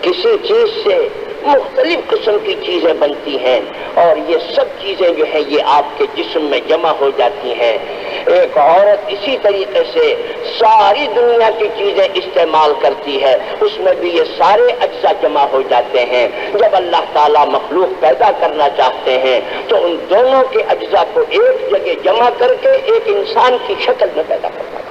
کسی چیز سے مختلف قسم کی چیزیں بنتی ہیں، اور یہ سب چیزیں جو ہیں یہ آپ کے جسم میں جمع ہو جاتی ہیں. ایک عورت اسی طریقے سے ساری دنیا کی چیزیں استعمال کرتی ہے، اس میں بھی یہ سارے اجزاء جمع ہو جاتے ہیں. جب اللہ تعالیٰ مخلوق پیدا کرنا چاہتے ہیں تو ان دونوں کے اجزاء کو ایک جگہ جمع کر کے ایک انسان کی شکل میں پیدا کرتا ہے.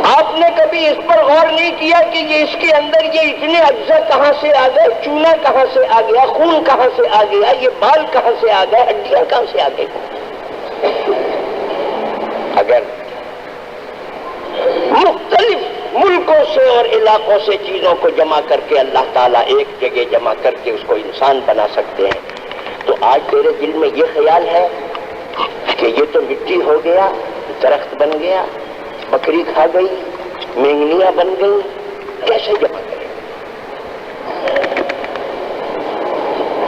آپ نے کبھی اس پر غور نہیں کیا کہ یہ اس کے اندر یہ اتنے اجزاء کہاں سے آ گئے؟ چونا کہاں سے آ گیا؟ خون کہاں سے آ گیا؟ یہ بال کہاں سے آ گئے؟ ہڈیاں کہاں سے آ گئی؟ اگر مختلف ملکوں سے اور علاقوں سے چیزوں کو جمع کر کے اللہ تعالیٰ ایک جگہ جمع کر کے اس کو انسان بنا سکتے ہیں، تو آج تیرے دل میں یہ خیال ہے کہ یہ تو مٹی ہو گیا، درخت بن گیا، بکری کھا گئی، مینگنیاں بن گئی، کیسے جمع کریں؟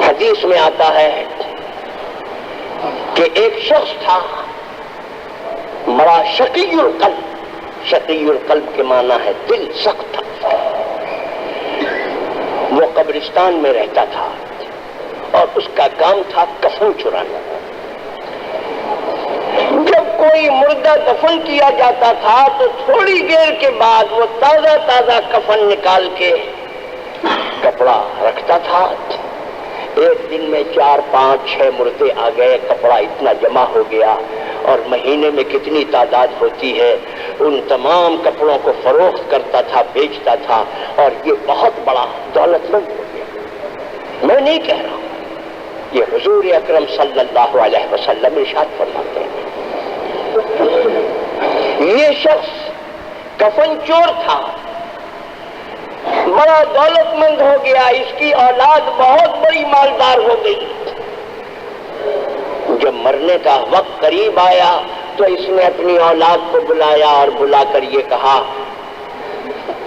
حدیث میں آتا ہے کہ ایک شخص تھا بڑا شقی القلب. شقی القلب کے معنی ہے دل سخت تھا. وہ قبرستان میں رہتا تھا اور اس کا کام تھا کفن چرانا. جب کوئی مردہ دفن کیا جاتا تھا تو تھوڑی دیر کے بعد وہ تازہ تازہ کفن نکال کے کپڑا رکھتا تھا. ایک دن میں 4 5 6 مردے آ گئے، کپڑا اتنا جمع ہو گیا، اور مہینے میں کتنی تعداد ہوتی ہے. ان تمام کپڑوں کو فروخت کرتا تھا، بیچتا تھا، اور یہ بہت بڑا دولت مند ہو گیا. میں نہیں کہہ رہا ہوں، یہ حضور اکرم صلی اللہ علیہ وسلم ارشاد فرماتے ہیں. یہ شخص کفن چور تھا، بڑا دولت مند ہو گیا، اس کی اولاد بہت بڑی مالدار ہو گئی. جب مرنے کا وقت قریب آیا تو اس نے اپنی اولاد کو بلایا اور بلا کر یہ کہا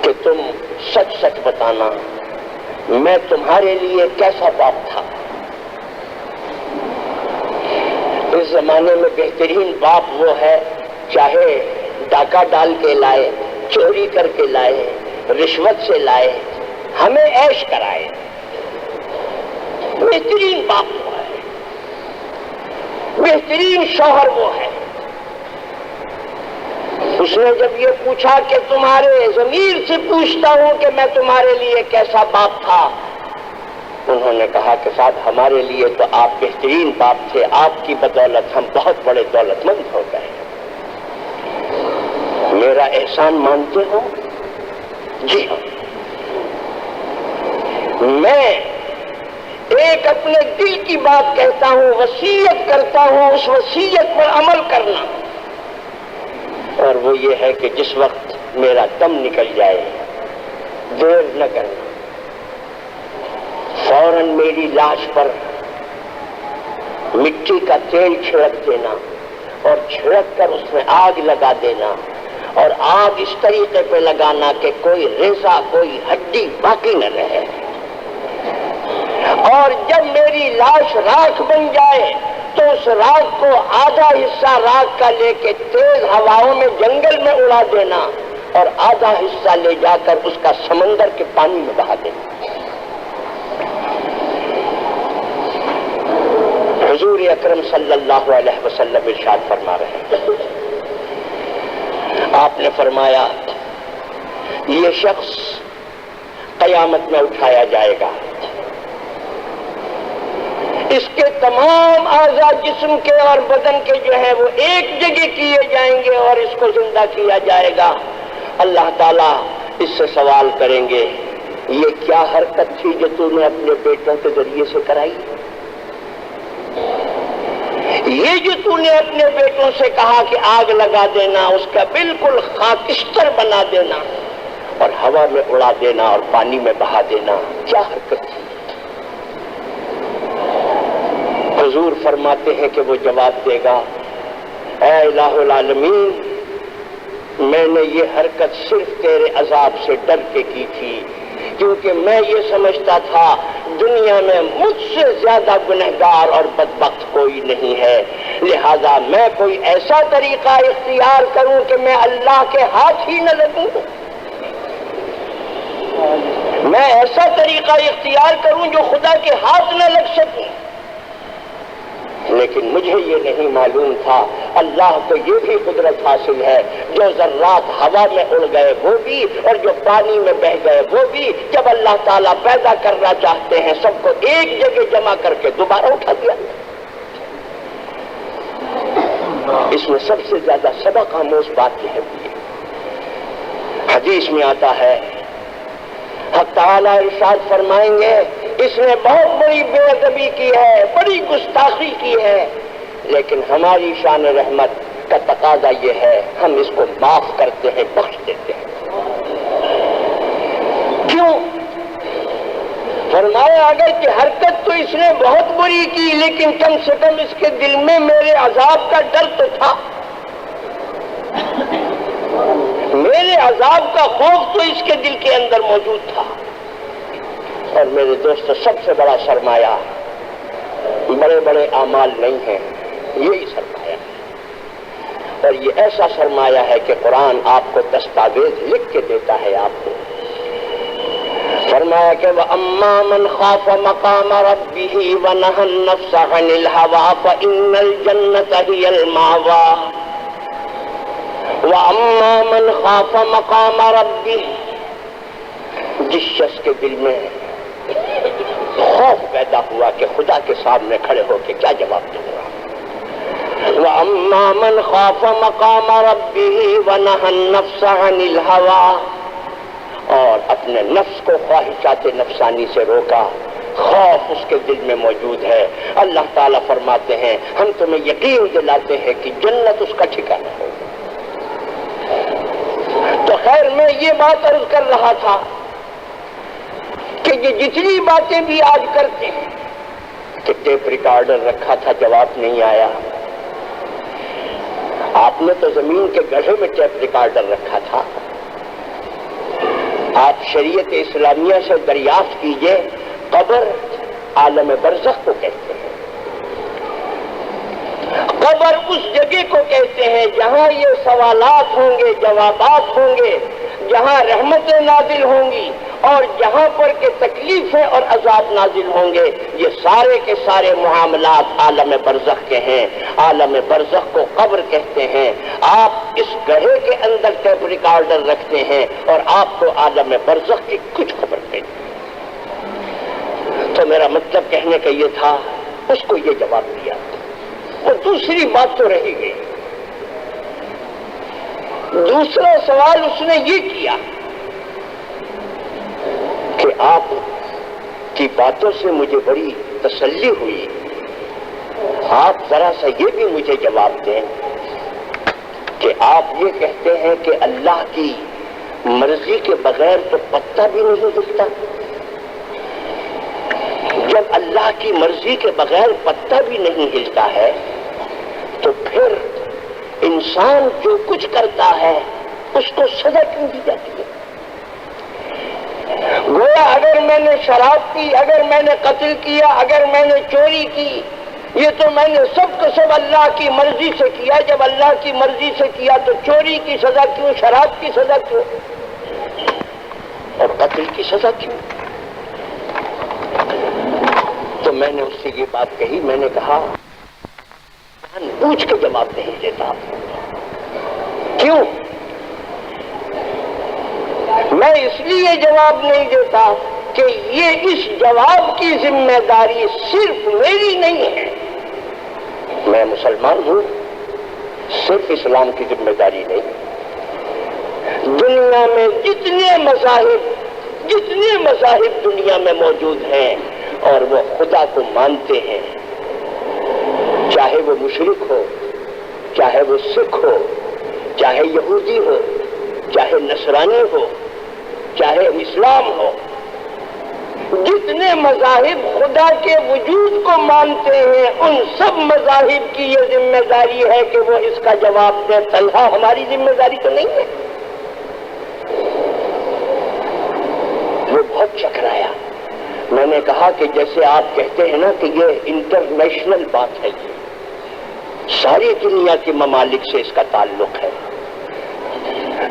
کہ تم سچ سچ بتانا، میں تمہارے لیے کیسا باپ تھا؟ اس زمانے میں بہترین باپ وہ ہے چاہے ڈاکہ ڈال کے لائے، چوری کر کے لائے، رشوت سے لائے، ہمیں عیش کرائے. بہترین باپ وہ ہے، بہترین شوہر وہ ہے. اس نے جب یہ پوچھا کہ تمہارے ضمیر سے پوچھتا ہوں کہ میں تمہارے لیے کیسا باپ تھا، انہوں نے کہا کہ صاحب ہمارے لیے تو آپ بہترین باپ تھے، آپ کی بدولت ہم بہت بڑے دولت مند ہو گئے. میرا احسان مانتے ہو؟ جی ہاں. میں ایک اپنے دل کی بات کہتا ہوں، وصیت کرتا ہوں، اس وصیت پر عمل کرنا، اور وہ یہ ہے کہ جس وقت میرا دم نکل جائے دیر نہ کرنا، فوراً میری لاش پر مٹی کا تیل چھڑک دینا اور چھڑک کر اس میں آگ لگا دینا، اور آگ اس طریقے پہ لگانا کہ کوئی ریزہ، کوئی ہڈی باقی نہ رہے. اور جب میری لاش راکھ بن جائے تو اس راگ کو آدھا حصہ راگ کا لے کے تیز ہواؤں میں جنگل میں اڑا دینا اور آدھا حصہ لے جا کر اس کا سمندر کے پانی میں بہا دینا۔ حضور اکرم صلی اللہ علیہ وسلم ارشاد فرما رہے ہیں، آپ نے فرمایا یہ شخص قیامت میں اٹھایا جائے گا، اس کے تمام اعضاء جسم کے اور بدن کے جو ہے وہ ایک جگہ کیے جائیں گے اور اس کو زندہ کیا جائے گا۔ اللہ تعالیٰ اس سے سوال کریں گے یہ کیا حرکت تھی جو تو نے اپنے بیٹوں کے ذریعے سے کرائی؟ یہ جو تو نے اپنے بیٹوں سے کہا کہ آگ لگا دینا، اس کا بالکل خاکستر بنا دینا اور ہوا میں اڑا دینا اور پانی میں بہا دینا، کیا حرکت تھی؟ حضور فرماتے ہیں کہ وہ جواب دے گا، اے الہ العالمین، میں نے یہ حرکت صرف تیرے عذاب سے ڈر کے کی تھی، کیونکہ میں یہ سمجھتا تھا دنیا میں مجھ سے زیادہ گنہگار اور بدبخت کوئی نہیں ہے، لہذا میں کوئی ایسا طریقہ اختیار کروں کہ میں اللہ کے ہاتھ ہی نہ لگوں، میں ایسا طریقہ اختیار کروں جو خدا کے ہاتھ نہ لگ سکوں۔ لیکن مجھے یہ نہیں معلوم تھا اللہ کو یہ بھی قدرت حاصل ہے، جو ذرات ہوا میں اڑ گئے وہ بھی اور جو پانی میں بہ گئے وہ بھی، جب اللہ تعالیٰ پیدا کرنا چاہتے ہیں سب کو ایک جگہ جمع کر کے دوبارہ اٹھا دیا۔ اس میں سب سے زیادہ سبق آموز بات یہ ہے، حدیث میں آتا ہے حق تعالیٰ ارشاد فرمائیں گے اس نے بہت بڑی بے ادبی کی ہے، بڑی گستاخی کی ہے، لیکن ہماری شان رحمت کا تقاضا یہ ہے ہم اس کو معاف کرتے ہیں، بخش دیتے ہیں۔ کیوں؟ فرمایا اگر کہ حرکت تو اس نے بہت بری کی لیکن کم سے کم اس کے دل میں میرے عذاب کا ڈر تو تھا، میرے عذاب کا خوف تو اس کے دل کے اندر موجود تھا۔ اور میرے دوستو سب سے بڑا سرمایہ بڑے بڑے اعمال نہیں ہیں، یہی سرمایہ ہے، اور یہ ایسا سرمایہ ہے کہ قرآن آپ کو دستاویز لکھ کے دیتا ہے۔ آپ کو فرمایا کہ وَأَمَّا مَنْ خَافَ مَقَامَ رَبِّهِ وَنَهَى النَّفْسَ عَنِ الْهَوَىٰ فَإِنَّ الْجَنَّةَ هِيَ الْمَأْوَىٰ وَأَمَّا مَنْ خَافَ مَقَامَ رَبِّهِ، جس شخص کے دل میں خوف پیدا ہوا کہ خدا کے سامنے کھڑے ہو کے کیا جواب دوں گا، وَأَمَّا مَنْ خَافَ مَقَامَ رَبِّهِ وَنَهَى النَّفْسَ عَنِ الْهَوَىٰ، اور اپنے نفس کو خواہشات نفسانی سے روکا، خوف اس کے دل میں موجود ہے۔ اللہ تعالیٰ فرماتے ہیں ہم تمہیں یقین دلاتے ہیں کہ جنت اس کا ٹھکانہ ہوگا۔ تو خیر میں یہ بات عرض کر رہا تھا کہ یہ جتنی باتیں بھی آج کرتے ہیں کہ ٹیپ ریکارڈر رکھا تھا جواب نہیں آیا، آپ نے تو زمین کے گڑھے میں ٹیپ ریکارڈر رکھا تھا۔ آپ شریعت اسلامیہ سے دریافت کیجئے، قبر عالم برزخ کو کہتے ہیں، قبر اس جگہ کو کہتے ہیں جہاں یہ سوالات ہوں گے، جوابات ہوں گے، جہاں رحمتیں نازل ہوں گی اور جہاں پر کہ تکلیفیں اور عذاب نازل ہوں گے۔ یہ سارے کے سارے معاملات عالم برزخ کے ہیں، عالم برزخ کو قبر کہتے ہیں۔ آپ اس گڑھے کے اندر ٹیپ ریکارڈر رکھتے ہیں اور آپ کو عالم برزخ کی کچھ خبر نہیں۔ تو میرا مطلب کہنے کا یہ تھا، اس کو یہ جواب دیا، وہ دوسری بات تو رہی گئی۔ دوسرا سوال اس نے یہ کیا کہ آپ کی باتوں سے مجھے بڑی تسلی ہوئی، آپ ذرا سا یہ بھی مجھے جواب دیں کہ آپ یہ کہتے ہیں کہ اللہ کی مرضی کے بغیر تو پتا بھی نہیں ہلتا۔ جب اللہ کی مرضی کے بغیر پتا بھی نہیں ہلتا ہے تو پھر انسان جو کچھ کرتا ہے اس کو سزا کیوں دی جاتی ہے؟ گویا اگر میں نے شراب پی، اگر میں نے قتل کیا، اگر میں نے چوری کی، یہ تو میں نے سب کو سب اللہ کی مرضی سے کیا. جب اللہ کی مرضی سے کیا تو چوری کی سزا کیوں, شراب کی سزا کیوں, اور قتل کی سزا کیوں؟ تو میں نے اس سے یہ بات کہی, میں نے کہا پوچھ کے جواب نہیں دیتا. کیوں؟ میں اس لیے جواب نہیں دیتا کہ یہ اس جواب کی ذمہ داری صرف میری نہیں ہے. میں مسلمان ہوں, صرف اسلام کی ذمہ داری نہیں. دنیا میں جتنے مذاہب دنیا میں موجود ہیں اور وہ خدا کو مانتے ہیں, چاہے وہ مشرک ہو, چاہے وہ سکھ ہو, چاہے یہودی ہو, چاہے نصرانی ہو, چاہے اسلام ہو, جتنے مذاہب خدا کے وجود کو مانتے ہیں ان سب مذاہب کی یہ ذمہ داری ہے کہ وہ اس کا جواب دیں. تنہا ہماری ذمہ داری تو نہیں ہے. وہ بہت چکرایا. میں نے کہا کہ جیسے آپ کہتے ہیں نا کہ یہ انٹرنیشنل بات ہے, یہ ساری دنیا کے ممالک سے اس کا تعلق ہے,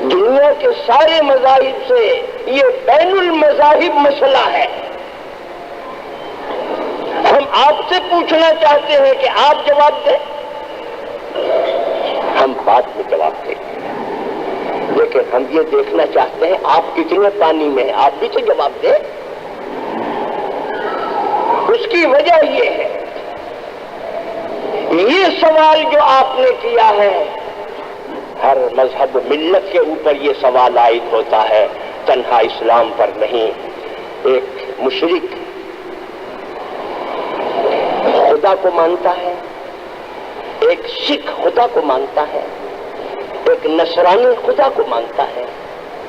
دنیا کے سارے مذاہب سے یہ بین المذاہب مسئلہ ہے. ہم آپ سے پوچھنا چاہتے ہیں کہ آپ جواب دیں, ہم بعد میں جواب دیں, لیکن ہم یہ دیکھنا چاہتے ہیں آپ کتنے پانی میں ہیں, آپ بھی تو جواب دیں. اس کی وجہ یہ ہے, یہ سوال جو آپ نے کیا ہے ہر مذہب ملت کے اوپر یہ سوال عائد ہوتا ہے, تنہا اسلام پر نہیں. ایک مشرک خدا کو مانتا ہے, ایک سکھ خدا کو مانتا ہے, ایک نصرانی خدا کو مانتا ہے,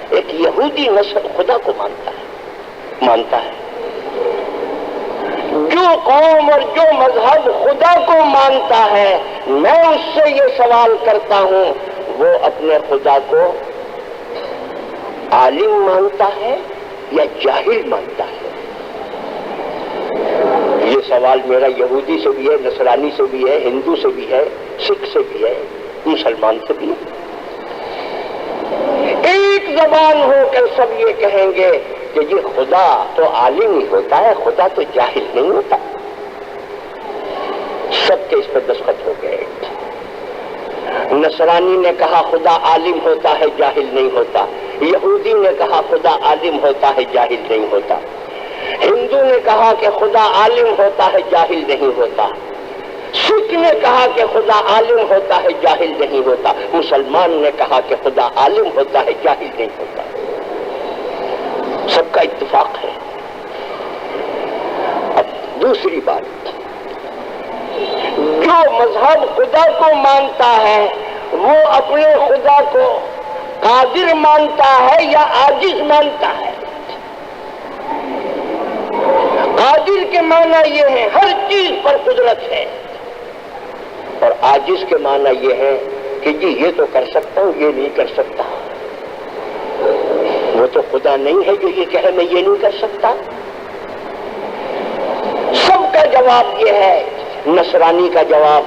ایک یہودی خدا کو مانتا ہے. جو قوم اور جو مذہب خدا کو مانتا ہے, میں اس سے یہ سوال کرتا ہوں وہ اپنے خدا کو عالم مانتا ہے یا جاہل مانتا ہے؟ یہ سوال میرا یہودی سے بھی ہے, نصرانی سے بھی ہے, ہندو سے بھی ہے, سکھ سے بھی ہے, مسلمان سے بھی ہے. ایک زبان ہو کر سب یہ کہیں گے کہ یہ خدا تو عالم ہی ہوتا ہے, خدا تو جاہل نہیں ہوتا. سب کے اس پر دستخط ہو گئے. نصرانی نے کہا خدا عالم ہوتا ہے جاہل نہیں ہوتا, یہودی نے کہا خدا عالم ہوتا ہے جاہل نہیں ہوتا, ہندو نے کہا کہ خدا عالم ہوتا ہے جاہل نہیں ہوتا, سکھ نے کہا کہ خدا عالم ہوتا ہے جاہل نہیں ہوتا, مسلمان نے کہا کہ خدا عالم ہوتا ہے جاہل نہیں ہوتا. سب کا اتفاق ہے. اب دوسری بات, جو مذہب خدا کو مانتا ہے وہ اپنے خدا کو قادر مانتا ہے یا عاجز مانتا ہے؟ قادر کے معنی یہ ہے ہر چیز پر قدرت ہے, اور عاجز کے معنی یہ ہے کہ جی یہ تو کر سکتا ہوں یہ نہیں کر سکتا. وہ تو خدا نہیں ہے جو یہ کہے میں یہ نہیں کر سکتا. سب کا جواب یہ ہے. نصرانی کا جواب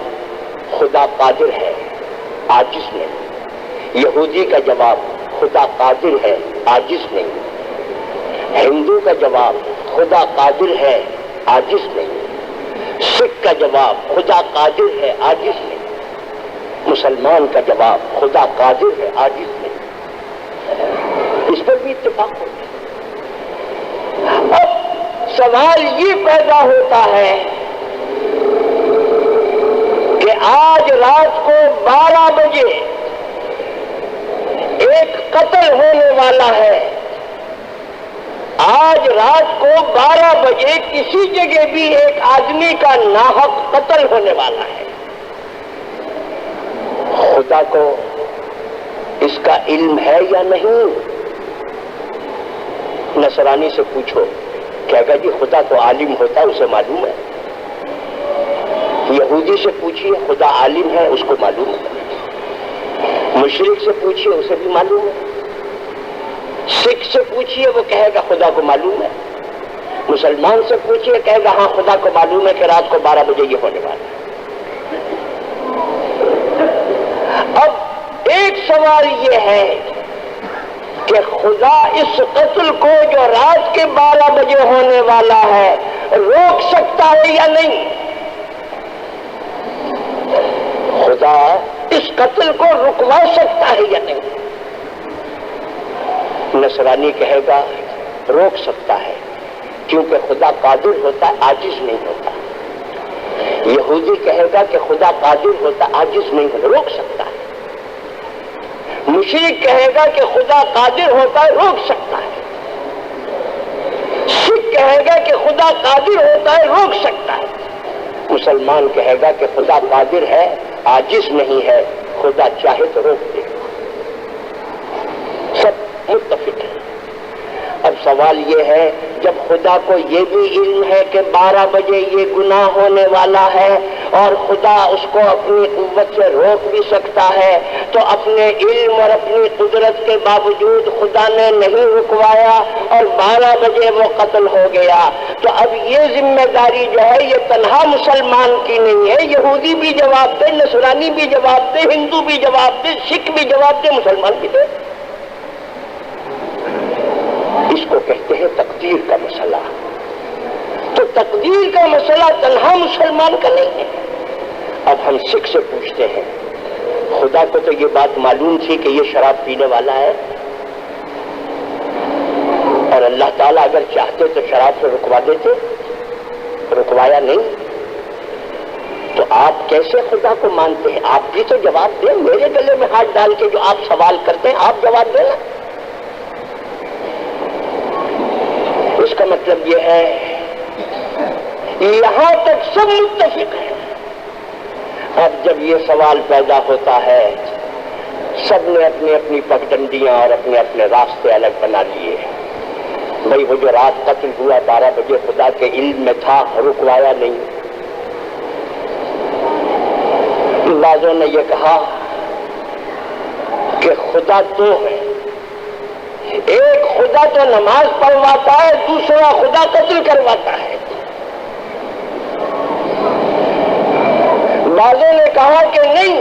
خدا قادر ہے عاجز نہیں, یہودی کا جواب خدا قادر ہے عاجز نہیں, ہندو کا جواب خدا قادر ہے عاجز نہیں, سکھ کا جواب خدا قادر ہے عاجز نہیں, مسلمان کا جواب خدا قادر ہے عاجز نہیں. اس پر بھی اتفاق ہوتا ہے. اب سوال یہ پیدا ہوتا ہے کہ آج رات کو 12 بجے ایک قتل ہونے والا ہے, آج رات کو 12 بجے کسی جگہ بھی ایک آدمی کا ناحق قتل ہونے والا ہے. خدا کو اس کا علم ہے یا نہیں؟ نصرانی سے پوچھو, کہے گا جی خدا تو عالم ہوتا ہے اسے معلوم ہے. یہودی سے پوچھیے خدا عالم ہے اس کو معلوم ہے. مشرک سے پوچھیے اسے بھی معلوم ہے. سکھ سے پوچھیے وہ کہے گا خدا کو معلوم ہے. مسلمان سے پوچھیے کہے گا ہاں خدا کو معلوم ہے کہ رات کو 12 بجے یہ ہونے والا ہے. ایک سوال یہ ہے کہ خدا اس قتل کو جو رات کے 12 بجے ہونے والا ہے روک سکتا ہے یا نہیں؟ خدا اس قتل کو رکوا سکتا ہے یا نہیں؟ نصرانی کہے گا روک سکتا ہے، کیونکہ خدا قادر ہوتا ہے، عاجز نہیں ہوتا۔ یہودی کہے گا کہ خدا قادر ہوتا ہے، عاجز نہیں ہوتا، روک سکتا ہے۔ مشرک کہے گا کہ خدا قادر ہوتا ہے، روک سکتا ہے۔ سکھ کہے گا کہ خدا قادر ہوتا ہے، روک سکتا ہے۔ مسلمان کہے گا کہ خدا قادر ہے، عاجز نہیں ہے، خدا چاہے تو روک دے۔ سب متفق ہیں۔ اب سوال یہ ہے، جب خدا کو یہ بھی علم ہے کہ 12 بجے یہ گناہ ہونے والا ہے اور خدا اس کو اپنی قوت سے روک بھی سکتا ہے، تو اپنے علم اور اپنی قدرت کے باوجود خدا نے نہیں رکوایا اور 12 بجے وہ قتل ہو گیا، تو اب یہ ذمہ داری جو ہے یہ تنہا مسلمان کی نہیں ہے، یہودی بھی جواب دے، نصرانی بھی جواب دے، ہندو بھی جواب دے، سکھ بھی جواب دے، مسلمان بھی دے۔ اس کو کہتے ہیں تقدیر کا مسئلہ۔ تو تقدیر کا مسئلہ تنہا مسلمان کا نہیں ہے۔ اب ہم سکھ سے پوچھتے ہیں، خدا کو تو یہ بات معلوم تھی کہ یہ شراب پینے والا ہے، اور اللہ تعالیٰ اگر چاہتے تو شراب سے رکوا دیتے، رکوایا نہیں، تو آپ کیسے خدا کو مانتے ہیں؟ آپ بھی تو جواب دیں، میرے گلے میں ہاتھ ڈال کے جو آپ سوال کرتے ہیں آپ جواب دیں نا۔ اس کا مطلب یہ ہے یہاں تک سب متفق ہیں۔ اب جب یہ سوال پیدا ہوتا ہے، سب نے اپنی اپنی پگڈنڈیاں اور اپنے اپنے راستے الگ بنا لیے۔ بھئی وہ جو رات قتل ہوا 12 بجے خدا کے علم میں تھا، رکوایا نہیں۔ بعضوں نے یہ کہا کہ خدا تو ہے، ایک خدا تو نماز پڑھواتا ہے، دوسرا خدا قتل کرواتا ہے۔ بعضوں نے کہا کہ نہیں،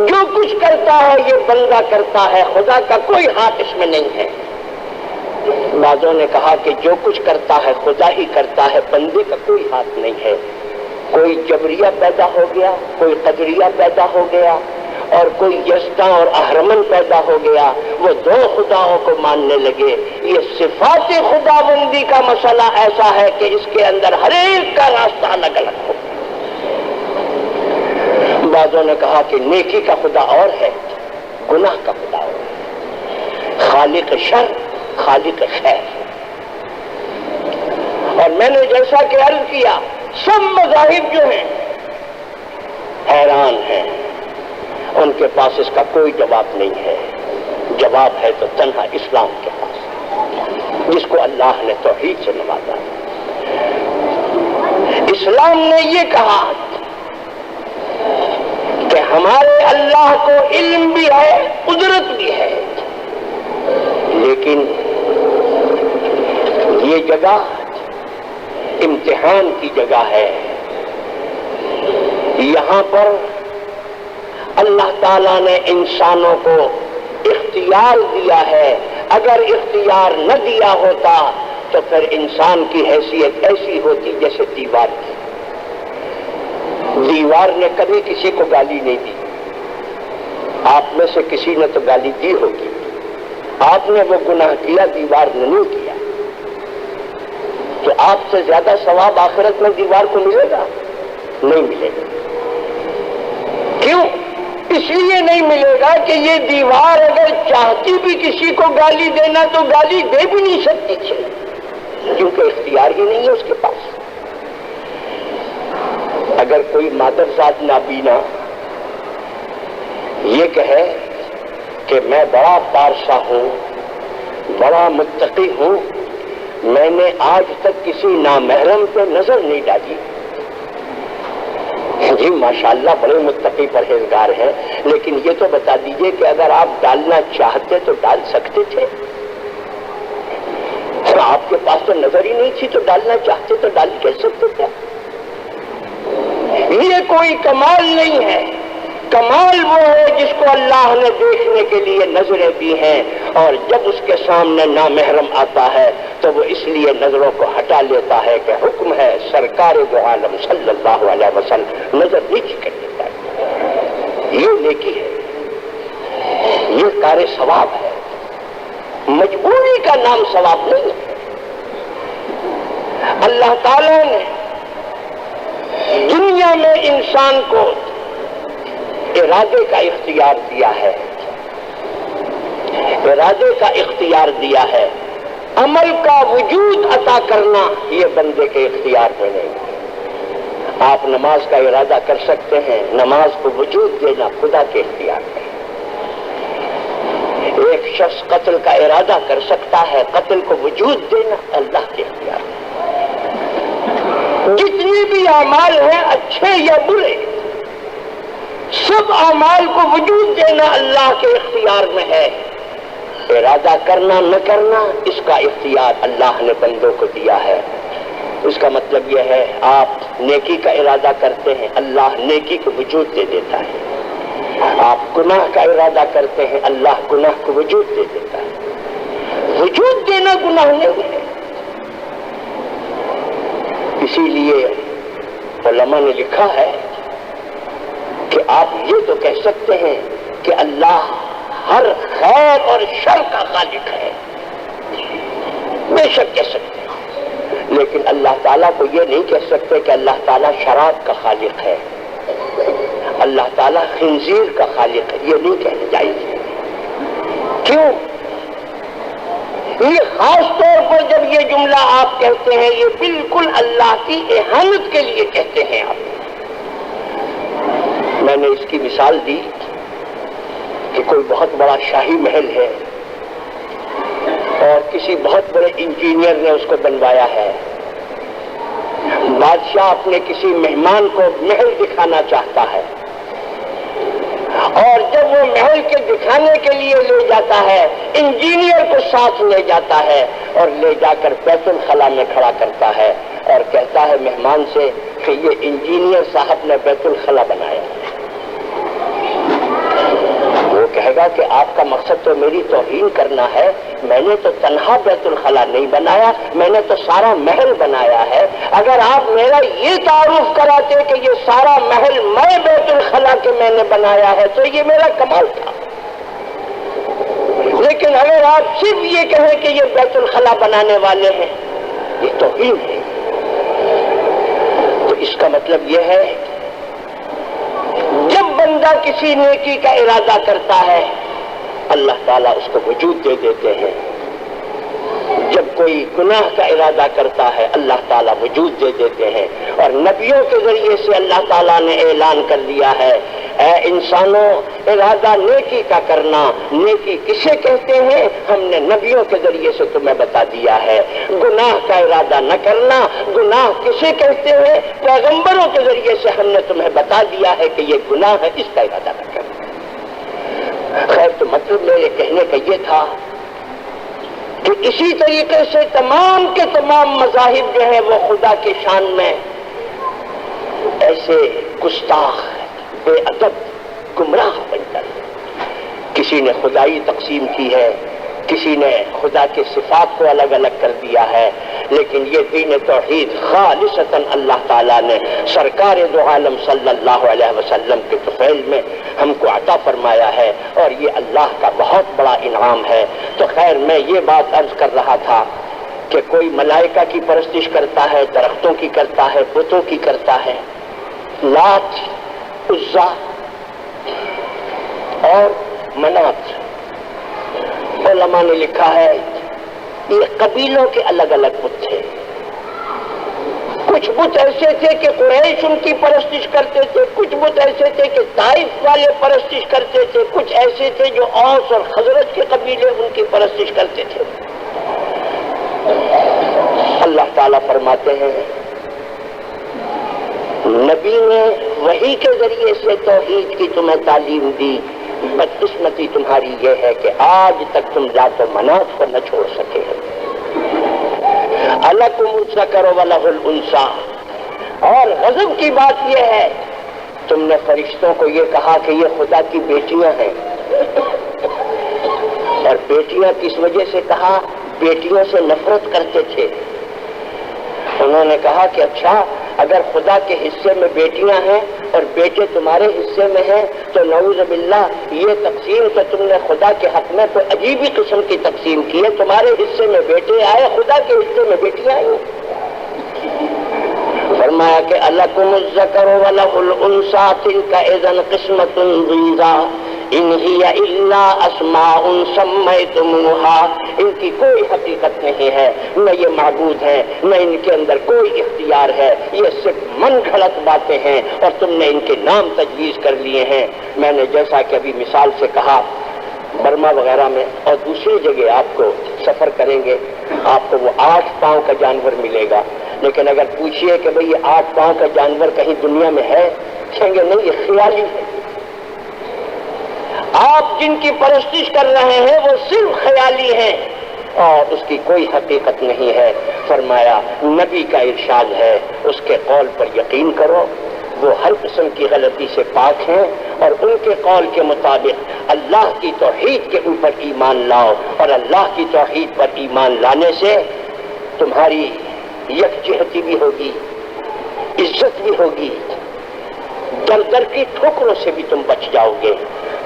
جو کچھ کرتا ہے یہ بندہ کرتا ہے، خدا کا کوئی ہاتھ اس میں نہیں ہے۔ بعضوں نے کہا کہ جو کچھ کرتا ہے خدا ہی کرتا ہے، بندے کا کوئی ہاتھ نہیں ہے۔ کوئی جبریہ پیدا ہو گیا، کوئی قدریہ پیدا ہو گیا، اور کوئی یزداں اور اہرمن پیدا ہو گیا، وہ دو خداؤں کو ماننے لگے۔ یہ صفات خدا بندی کا مسئلہ ایسا ہے کہ اس کے اندر ہر ایک کا راستہ الگ الگ ہو۔ بعضوں نے کہا کہ نیکی کا خدا اور ہے، گناہ کا خدا اور ہے، خالق شر، خالق خیر۔ اور میں نے جیسا کہ عرض کیا، سب مذاہب جو ہیں حیران ہیں، ان کے پاس اس کا کوئی جواب نہیں ہے۔ جواب ہے تو تنہا اسلام کے پاس، جس کو اللہ نے توحید سے نوازا۔ اسلام نے یہ کہا کہ ہمارے اللہ کو علم بھی ہے، قدرت بھی ہے، لیکن یہ جگہ امتحان کی جگہ ہے۔ یہاں پر اللہ تعالیٰ نے انسانوں کو اختیار دیا ہے، اگر اختیار نہ دیا ہوتا تو پھر انسان کی حیثیت ایسی ہوتی جیسے دیوار کی۔ دیوار نے کبھی کسی کو گالی نہیں دی، آپ میں سے کسی نے تو گالی دی ہوگی، آپ نے وہ گناہ کیا، دیوار نے نہیں کیا، تو آپ سے زیادہ ثواب آخرت میں دیوار کو ملے گا؟ نہیں ملے گا۔ کیوں؟ اس لیے نہیں ملے گا کہ یہ دیوار اگر چاہتی بھی کسی کو گالی دینا تو گالی دے بھی نہیں سکتی تھی، کیونکہ اختیار ہی نہیں ہے اس کے پاس۔ اگر کوئی مادرزاد نابینا یہ کہے کہ میں بڑا پارسا ہوں، بڑا متقی ہوں، میں نے آج تک کسی نامحرم پہ نظر نہیں ڈالی، جی ماشاءاللہ بڑے متقی پرہیزگار ہیں، لیکن یہ تو بتا دیجئے کہ اگر آپ ڈالنا چاہتے تو ڈال سکتے تھے؟ آپ کے پاس تو نظر ہی نہیں تھی، تو ڈالنا چاہتے تو ڈال کر سکتے تھے۔ یہ کوئی کمال نہیں ہے کمال وہ ہے جس کو اللہ نے دیکھنے کے لیے نظریں دی ہیں، اور جب اس کے سامنے نامحرم آتا ہے تو وہ اس لیے نظروں کو ہٹا لیتا ہے کہ حکم ہے سرکار دو عالم صلی اللہ علیہ وسلم نظر نیچی کر دیتا ہے۔ یہ نیکی ہے، یہ کار ثواب ہے، مجبوری کا نام ثواب نہیں ہے۔ اللہ تعالیٰ نے دنیا میں انسان کو ارادے کا اختیار دیا ہے، ارادے کا اختیار دیا ہے، عمل کا وجود عطا کرنا یہ بندے کے اختیار میں نہیں۔ آپ نماز کا ارادہ کر سکتے ہیں، نماز کو وجود دینا خدا کے اختیار میں۔ ایک شخص قتل کا ارادہ کر سکتا ہے، قتل کو وجود دینا اللہ کے اختیار میں۔ جتنی بھی اعمال ہیں اچھے یا برے، سب اعمال کو وجود دینا اللہ کے اختیار میں ہے۔ ارادہ کرنا نہ کرنا اس کا اختیار اللہ نے بندوں کو دیا ہے۔ اس کا مطلب یہ ہے آپ نیکی کا ارادہ کرتے ہیں، اللہ نیکی کو وجود دے دیتا ہے۔ آپ گناہ کا ارادہ کرتے ہیں، اللہ گناہ کو وجود دے دیتا ہے۔ وجود دینا گناہ نہیں ہے۔ اسی لیے علماء نے لکھا ہے کہ آپ یہ تو کہہ سکتے ہیں کہ اللہ ہر خیر اور شر کا خالق ہے، بے شک کہہ سکتے ہیں، لیکن اللہ تعالیٰ کو یہ نہیں کہہ سکتے کہ اللہ تعالیٰ شراب کا خالق ہے، اللہ تعالیٰ خنزیر کا خالق ہے، یہ نہیں کہنا چاہیے۔ کیوں؟ یہ خاص طور پر جب یہ جملہ آپ کہتے ہیں یہ بالکل اللہ کی اہانت کے لیے کہتے ہیں آپ۔ میں نے اس کی مثال دی کہ کوئی بہت بڑا شاہی محل ہے اور کسی بہت بڑے انجینئر نے اس کو بنوایا ہے۔ بادشاہ اپنے کسی مہمان کو محل دکھانا چاہتا ہے، اور جب وہ محل کے دکھانے کے لیے لے جاتا ہے انجینئر کو ساتھ لے جاتا ہے اور لے جا کر بیت الخلا میں کھڑا کرتا ہے اور کہتا ہے مہمان سے کہ یہ انجینئر صاحب نے بیت الخلا بنایا۔ وہ کہے گا کہ آپ کا مقصد تو میری توہین کرنا ہے، میں نے تو تنہا بیت الخلا نہیں بنایا، میں نے تو سارا محل بنایا ہے۔ اگر آپ میرا یہ تعارف کراتے کہ یہ سارا محل میں بیت الخلا کے میں نے بنایا ہے تو یہ میرا کمال تھا، لیکن اگر آپ صرف یہ کہیں کہ یہ بیت الخلا بنانے والے ہیں، یہ توہین ہے۔ تو اس کا مطلب یہ ہے جب بندہ کسی نیکی کا ارادہ کرتا ہے اللہ تعالیٰ اس کو وجود دے دیتے ہیں، جب کوئی گناہ کا ارادہ کرتا ہے اللہ تعالیٰ وجود دے دیتے ہیں، اور نبیوں کے ذریعے سے اللہ تعالیٰ نے اعلان کر دیا ہے اے انسانوں ارادہ نیکی کا کرنا، نیکی کسے کہتے ہیں ہم نے نبیوں کے ذریعے سے تمہیں بتا دیا ہے۔ گناہ کا ارادہ نہ کرنا، گناہ کسے کہتے ہیں پیغمبروں کے ذریعے سے ہم نے تمہیں بتا دیا ہے کہ یہ گناہ ہے، اس کا ارادہ نہ کرنا۔ خیر تو مطلب میرے کہنے کا یہ تھا کہ اسی طریقے سے تمام کے تمام مذاہب جو ہیں وہ خدا کی شان میں ایسے گستاخ بے ادب گمراہ بن کر، کسی نے خدائی تقسیم کی ہے، کسی نے خدا کے صفات کو الگ الگ کر دیا ہے، لیکن یہ دین توحید خالصتاً اللہ تعالیٰ نے سرکار دو عالم صلی اللہ علیہ وسلم کے طفیل میں ہم کو عطا فرمایا ہے، اور یہ اللہ کا بہت بڑا انعام ہے۔ تو خیر میں یہ بات عرض کر رہا تھا کہ کوئی ملائکہ کی پرستش کرتا ہے، درختوں کی کرتا ہے، بتوں کی کرتا ہے، لات، عزا اور منات۔ علماء نے لکھا ہے یہ قبیلوں کے الگ الگ بت تھے۔ کچھ بت ایسے تھے کہ قریش ان کی پرستش کرتے تھے، کچھ بت ایسے تھے کہ طائف والے پرستش کرتے تھے، کچھ ایسے تھے جو اوس اور خزرج کے قبیلے ان کی پرستش کرتے تھے۔ اللہ تعالیٰ فرماتے ہیں نبی نے وحی کے ذریعے سے توحید کی تمہیں تعلیم دی، بدقسمتی تمہاری یہ ہے کہ آج تک تم لات و منات کو نہ چھوڑ سکے۔ الکم الذکر ولہ الانثی، اور غضب کی بات یہ ہے تم نے فرشتوں کو یہ کہا کہ یہ خدا کی بیٹیاں ہیں، اور بیٹیاں کس وجہ سے کہا؟ بیٹیوں سے نفرت کرتے تھے۔ انہوں نے کہا کہ اچھا اگر خدا کے حصے میں بیٹیاں ہیں اور بیٹے تمہارے حصے میں ہیں تو نعوذ باللہ یہ تقسیم تو تم نے خدا کے حق میں تو عجیب ہی قسم کی تقسیم کی ہے، تمہارے حصے میں بیٹے آئے، خدا کے حصے میں بیٹیاں آئی۔ فرمایا کہ الکم الذکر ولہ الانثی تلک اذا قسمۃ ضیزی ان ہی الا اسماء سمیتموها، ان کی کوئی حقیقت نہیں ہے، نہ یہ معبود ہیں، نہ ان کے اندر کوئی اختیار ہے، یہ صرف من گھڑت باتیں ہیں اور تم نے ان کے نام تجویز کر لیے ہیں۔ میں نے جیسا کہ ابھی مثال سے کہا برما وغیرہ میں اور دوسری جگہ آپ کو سفر کریں گے آپ کو وہ 8 پاؤں کا جانور ملے گا، لیکن اگر پوچھئے کہ بھئی یہ 8 پاؤں کا جانور کہیں دنیا میں ہے، کہیں گے نہیں یہ خیالی ہے۔ آپ جن کی پرستش کر رہے ہیں وہ صرف خیالی ہیں اور اس کی کوئی حقیقت نہیں ہے۔ فرمایا نبی کا ارشاد ہے اس کے قول پر یقین کرو، وہ ہر قسم کی غلطی سے پاک ہیں، اور ان کے قول کے مطابق اللہ کی توحید کے اوپر ایمان لاؤ، اور اللہ کی توحید پر ایمان لانے سے تمہاری یکجہتی بھی ہوگی، عزت بھی ہوگی، در در کی ٹھوکروں سے بھی تم بچ جاؤ گے۔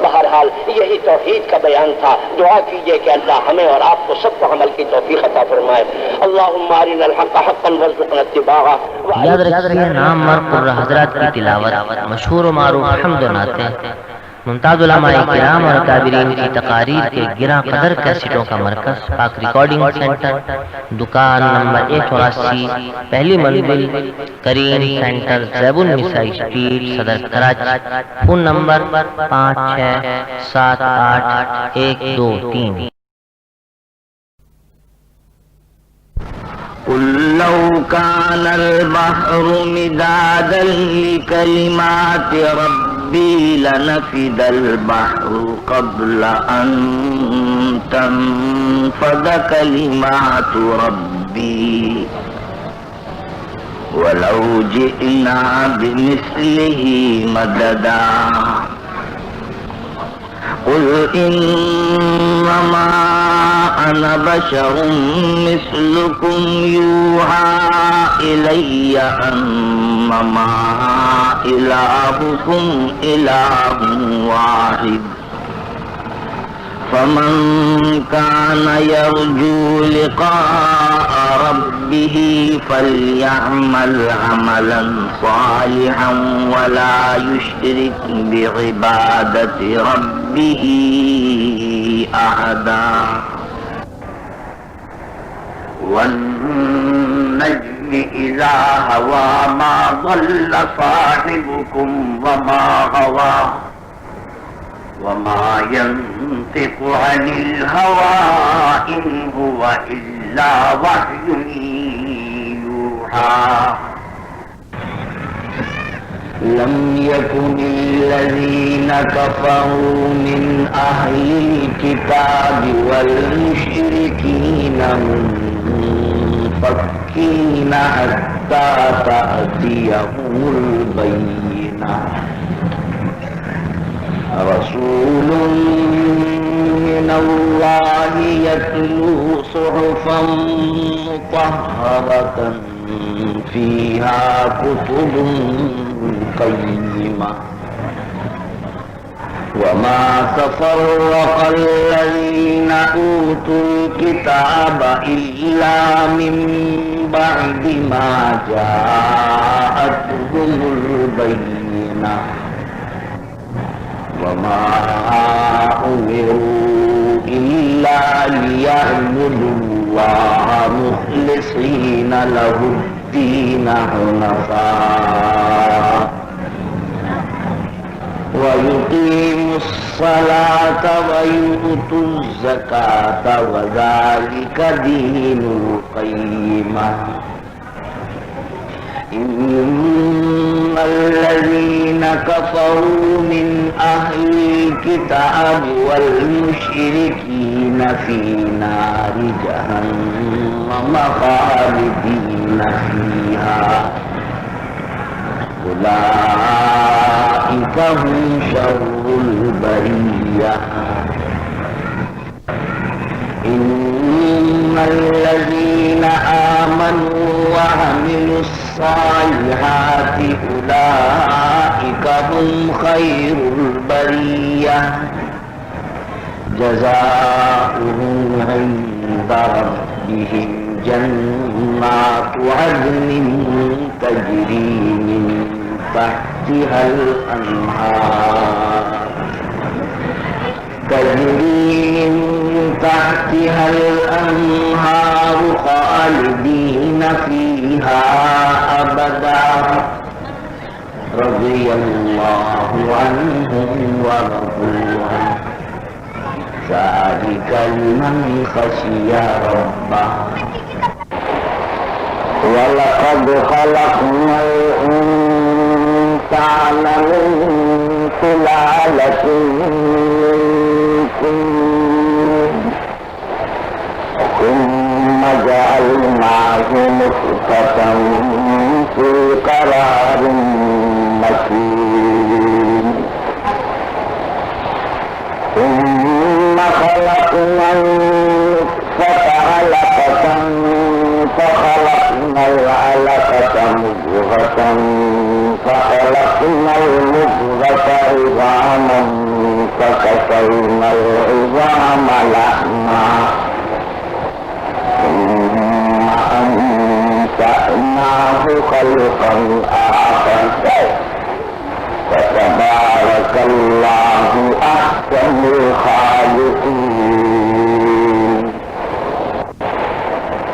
بہرحال یہی توحید کا بیان تھا۔ دعا کیجئے کہ اللہ ہمیں اور آپ کو سب کو عمل کی توفیق عطا فرمائے۔ اللہم ارنا الحق حقا وارزقنا اتباعہ۔ یاد رکھیے نام مرقر حضرات کی تلاوت، مشہور و معروف حمد و نعتیں، ممتاز علماء کرام اور کابرین کی تقاریر کے گراں قدر کیسٹوں کا مرکز، پاک ریکارڈنگ سینٹر، دکان نمبر 184، پہلی منزل، کریم سینٹر، زیبون نسائی اسٹریٹ، صدر کراچی۔ Phone number 56788123۔ قل لو كان البحر مدادا لكلمات ربي لنفد البحر قبل أن تنفد كلمات ربي ولو جئنا بمثله مددا قل إنما أنا بشر مثلكم يوحى إلي أنما إلهكم إله واحد فمن كان يرجو لقاء ربه فليعمل عملا صالحا ولا يشرك بعبادة ربه أحدا والنجم إذا هوى ما ضل صاحبكم وما غوى وما ينطق عن الهوى إن هو إلا وحي يوحى لم يكن الذين كفروا من أهل الكتاب والمشركين منفكين حتى تأتيهم البينة رسول من الله يتلو صحفا مطهرة فيها كتب قيمة وما تفرق الذين أوتوا الكتاب إلا من بعد ما جاءتهم البينة وما أمروا إلا ليعبدوا الله مخلصين له الدين حنفاء ويقيموا الصلاة ويؤتوا الزكاة وذلك دين القيمة إن الذين كفروا من أهل الكتاب والمشركين في نار جهنم خالدين فيها أولئك فهم شر البرية إن الذين آمنوا وعملوا الصالحات أولئك هم خير البرية جزاؤهم عند ربهم جنات عدن تجري من تحتها الأنهار خالدين فيها أبدا رضي الله عنهم ورضوا عنه ذلك لمن خشي ربه ولقد خلقنا الإنسان من سلالة من طين ثم جعلناه نطفة في قرار مكين ثم خلقنا النطفة علقة فخلقنا العلقة مضغة فخلقنا المضغة عظاما فكسونا العظام لحما ثم أنشأناه خلقا آخر فتبارك الله أحسن الخالقين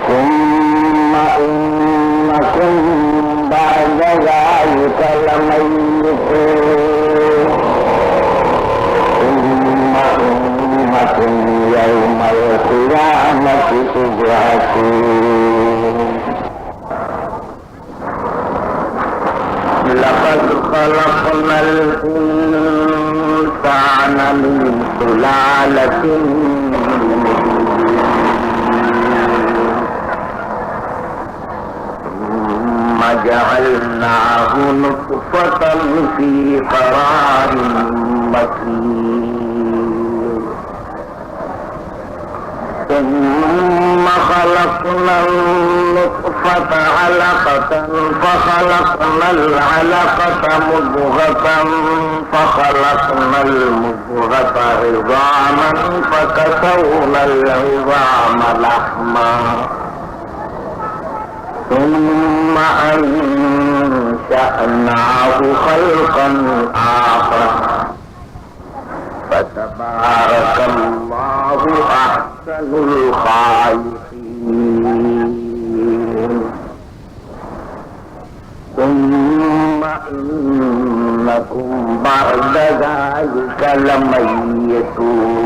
ثم إنكم بعد ذلك لميتون ثم إنكم يوم القيامة تبعثون لقد خلقنا الإنسان من سلالة ثم جعلناه نطفة في قرار مكين ثم خلقنا النطفة علقة فخلقنا العلقة مضغة فخلقنا المضغة عظاما فكسونا العظام لحما ثم أنشأناه خلقا آخر فتبارك الله أحسن الخالقين ثم إنكم بعد ذلك لميتون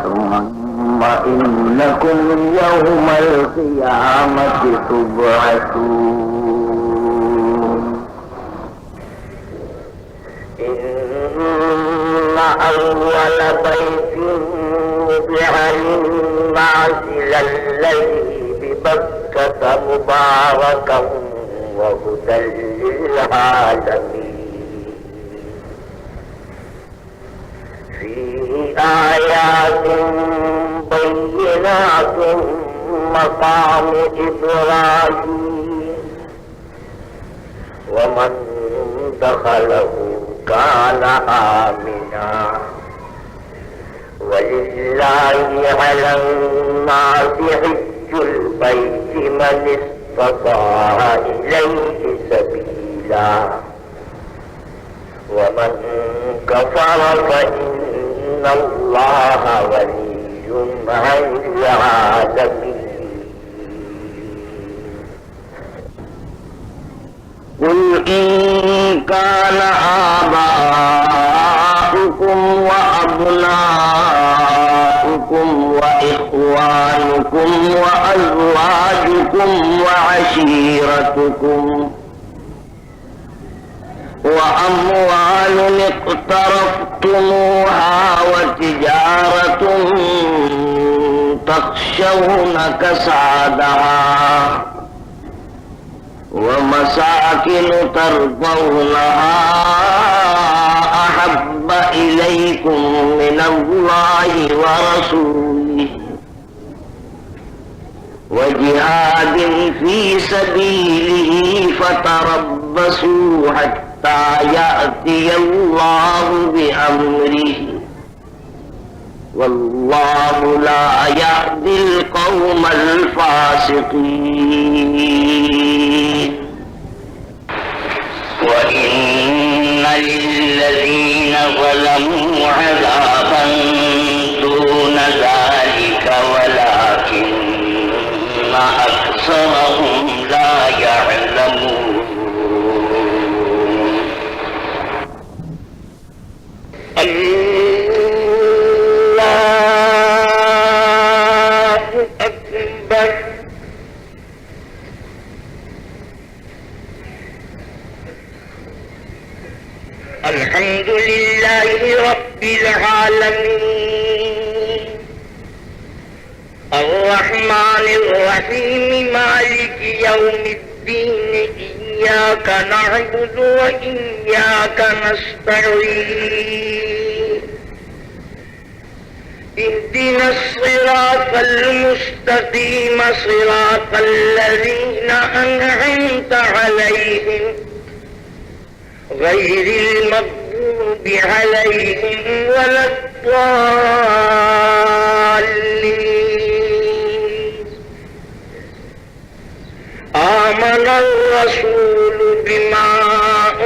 ثم إنكم يوم القيامة تبعثون إن أول بيت وضع للناس للذي ببكة مباركا وهدى للعالمين فيه آيات بينات مقام إبراهيم ومن دخله كان آمنا ولله على الناس حج البيت من استطاع إليه سبيلا ومن كفر فإن الله غني عن العالمين قل إن كان آباؤكم وأبناؤكم وإخوانكم وأزواجكم وعشيرتكم وأموال اقترفتموها وتجارة تخشون كسادها ومساكن ترضونها أحب إليكم من الله ورسوله وجهاد في سبيله فتربصوا حتى يأتي الله بأمره والله لا يهدي القوم الفاسقين وإن للذين ظلموا عذابا دون ذلك ولكن أكثرهم لا يعلمون الله أكبر الحمد لله رب العالمين الرحمن الرحيم مالك يوم الدين إياك نعبد وإياك نستعين اهدنا الصراط المستقيم صراط الذين أنعمت عليهم غير المغضوب عليهم ولا الضالين آمن الرسول بما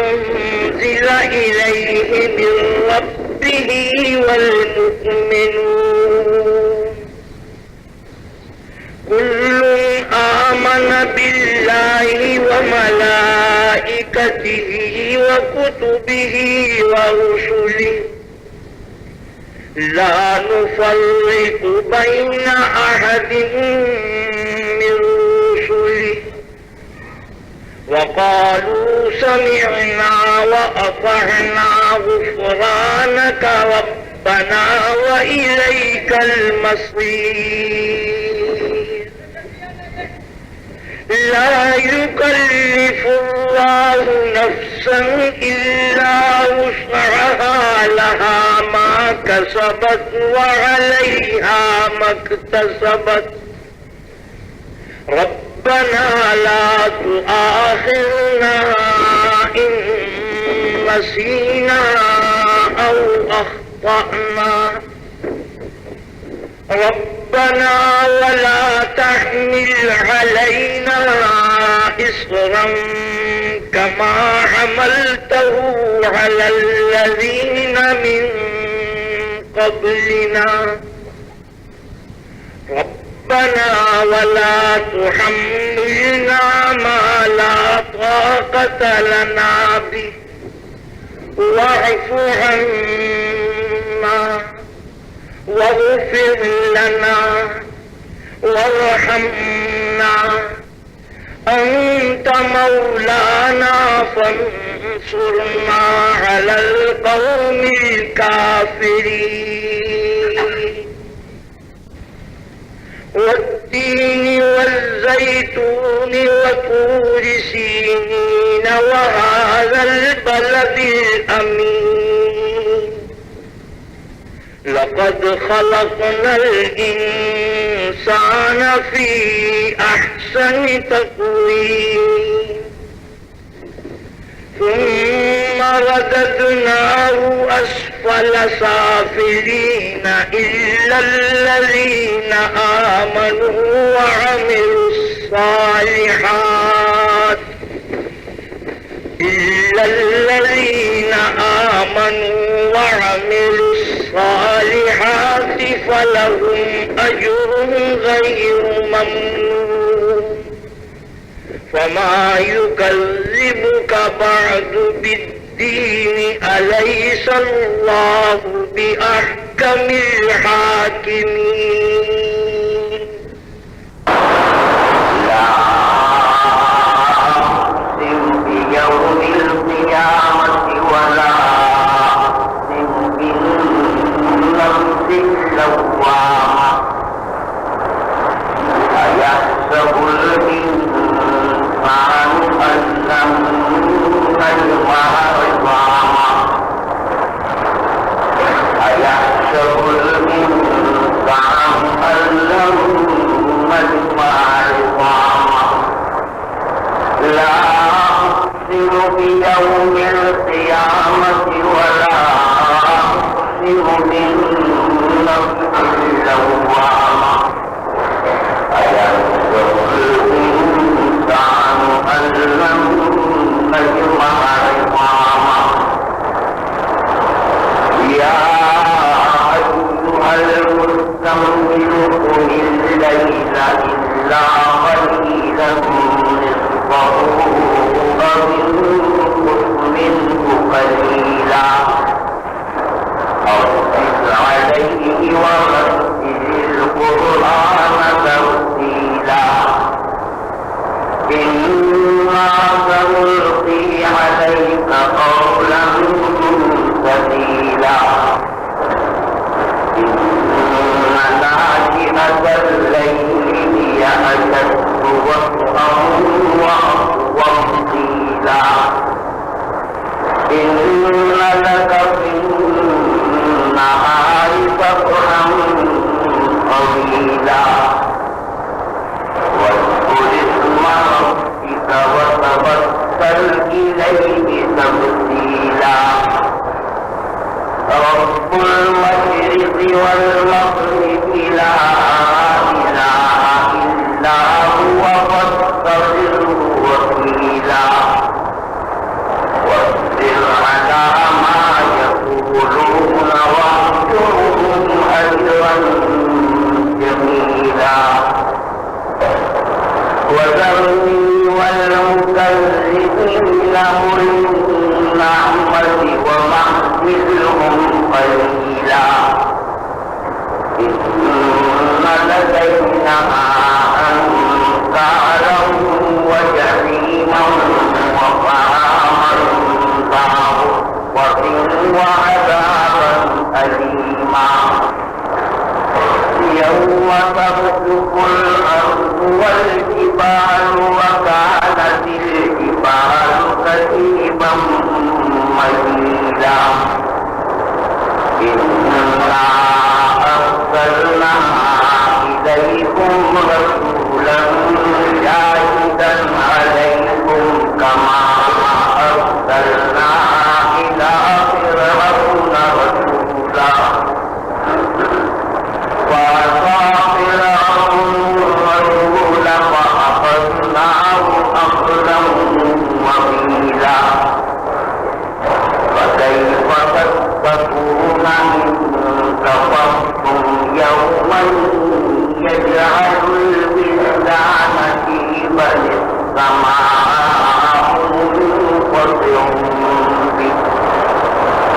أنزل إليه من ربه والمؤمنون كل آمن بالله وملائكته وكتبه ورسله لا نفرق بين أحد من رسله وقالوا سمعنا وأطعنا غفرانك ربنا وإليك المصير لا يكلف الله نفسا إلا وسعها لها ما كسبت وعليها ما اكتسبت ربنا لا تؤاخذنا إن نسينا أو أخطأنا ربنا ولا تحمل علينا إصرا كما حملته على الذين من قبلنا ربنا ولا تحملنا ما لا طاقة لنا به واعف عنا واغفر لنا وارحمنا أنت مولانا فانصرنا على القوم الكافرين والتين والزيتون وطور سينين وهذا البلد الأمين لقد خلقنا الإنسان في أحسن تقويم ثم رددناه أسفل سافلين إلا الذين آمنوا وعملوا الصالحات إلا الذين آمنوا وعملوا الصالحات فلهم أجر غير ممنون فما يكذبك بعد بالدين أليس الله بأحكم الحاكمين لا أقسم بيوم القيامة ولا أقسم بالنفس اللوامة أيحسب الإنسان أن لم نصفه أو انقص منه قليلا أو زد عليه ورتل القرآن ترتيلا إنا سنلقي عليك قولا ثقيلا إن ناشئة الليل هي أشد وطئا وأقوم قيلا إن لك في النهار سبحا طويلا واذكر اسم ربك وتبتل إليه تبتيلا رب المشرق والمغرب لا إله إلا هو فاتخذه وكيلا واصبر على ما يقولون واهجرهم هجرا جميلا وذرني والمكذبين أولي النعمة ومهلهم قليلا إن لدينا أنكالا وجحيما وطعاما ذا غصة وعذابا أليما يوم ترجف الأرض والجبال وكانت الجبال كثيبا مهيلا إنا أرسلنا إليكم رسولا شاهدا عليكم كما أرسلنا إلى فرعون رسولا وعصى فرعون الرسول فأخذناه أخذا وبيلا فكيف تتقون إن كفرتم يوما يجعل الولدان شيبا السماء منفطر به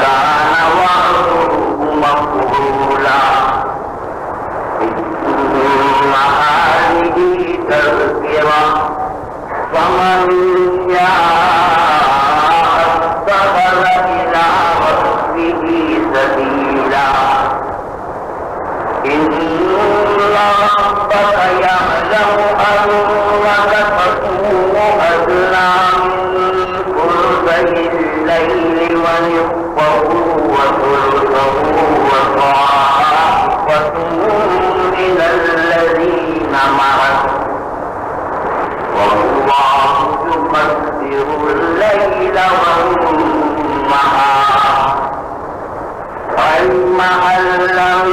كان وعده مفعولا إن هذه تذكرة فمن شاء اتخذ إلى ربه سبيلا إن ربك يعلم أنك تقوم أدنى من ثلثي الليل ونصفه وثلثه وطائفة من الذين معك والله يقدر الليل والنهار علم أن لم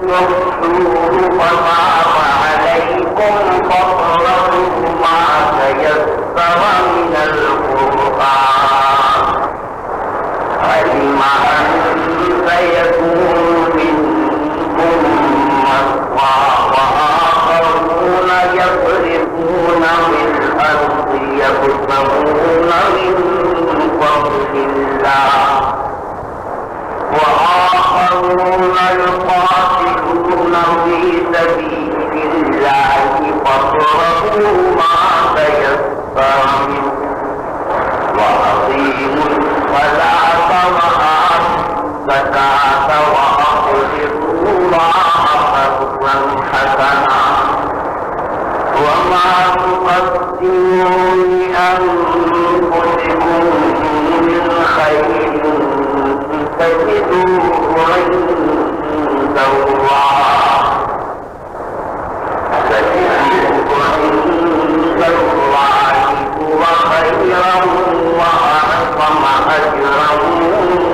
تحصوه فطاب عليكم فاقرؤوا ما تيسر من القرآن علم أن سيكون منكم مرضى وآخرون يضربون في الأرض يبتغون من فضل الله وآخرون يقاتلون في سبيل الله فاقرؤوا ما تيسر منه وأقيموا الصلاة وآتوا الزكاة وأقرضوا الله قرضا حسنا وما تقدموا لأنفسكم من خير تجدوه عند الله هو خيرا وأعظم أجرا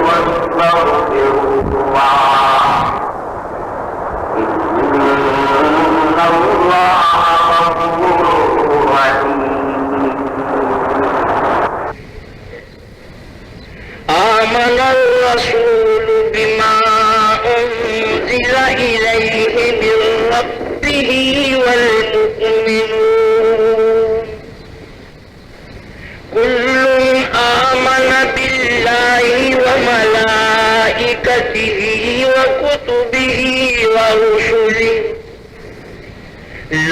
واستغفروا الله إن الله غفور رحيم. آمن الرسول بما أنزل إليه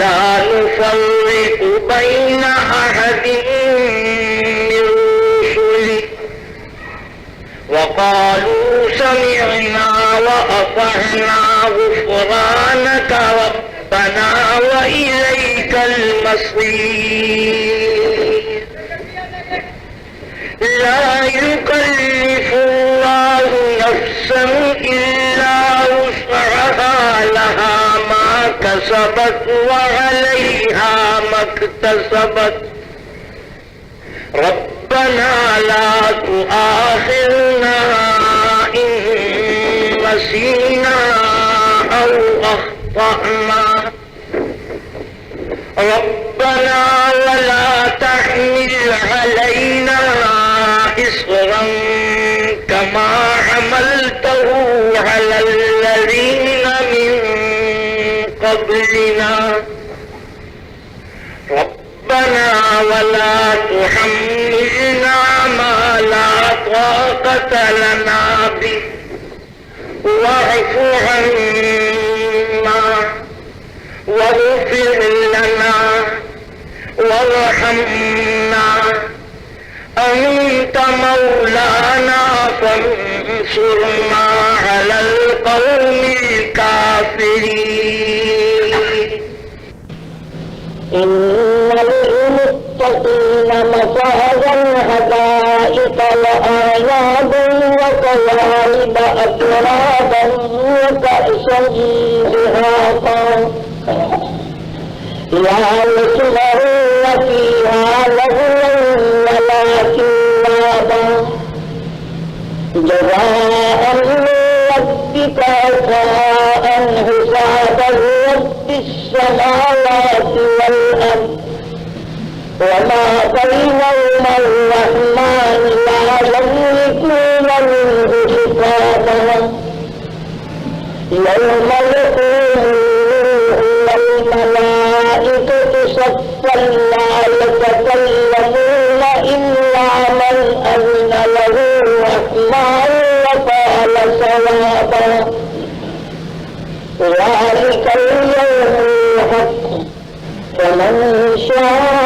لا نفرق بين أحد من رسله وقالوا سمعنا وأطعنا غفرانك ربنا وإليك المصير لا يكلف الله نفسا إلا وسعها لها ما كسبت وعليها ما اكتسبت ربنا لا تؤاخذنا إن نسينا أو أخطأنا ربنا ولا تحمل علينا إصرا كما حملته على الذين من قبلنا ربنا ولا تحملنا ما لا طاقة لنا به واعف عنا واغفر لنا وارحمنا أنت مولانا فانصرنا على القوم الكافرين إن للمتقين مفازا حدائق وأعنابا وكواعب أترابا وكأسا دهاقا لا يسمعون فيها لغوا ولا كذابا جزاء من ربك عطاء حسابا رب السماوات والأرض وما بينهما الرحمن لا يملكون منه خطابا يوم يقول والملائكة صفا لا يتكلمون إلا من أذن له الرحمن وقال صوابا ذلك اليوم الحق فمن شاء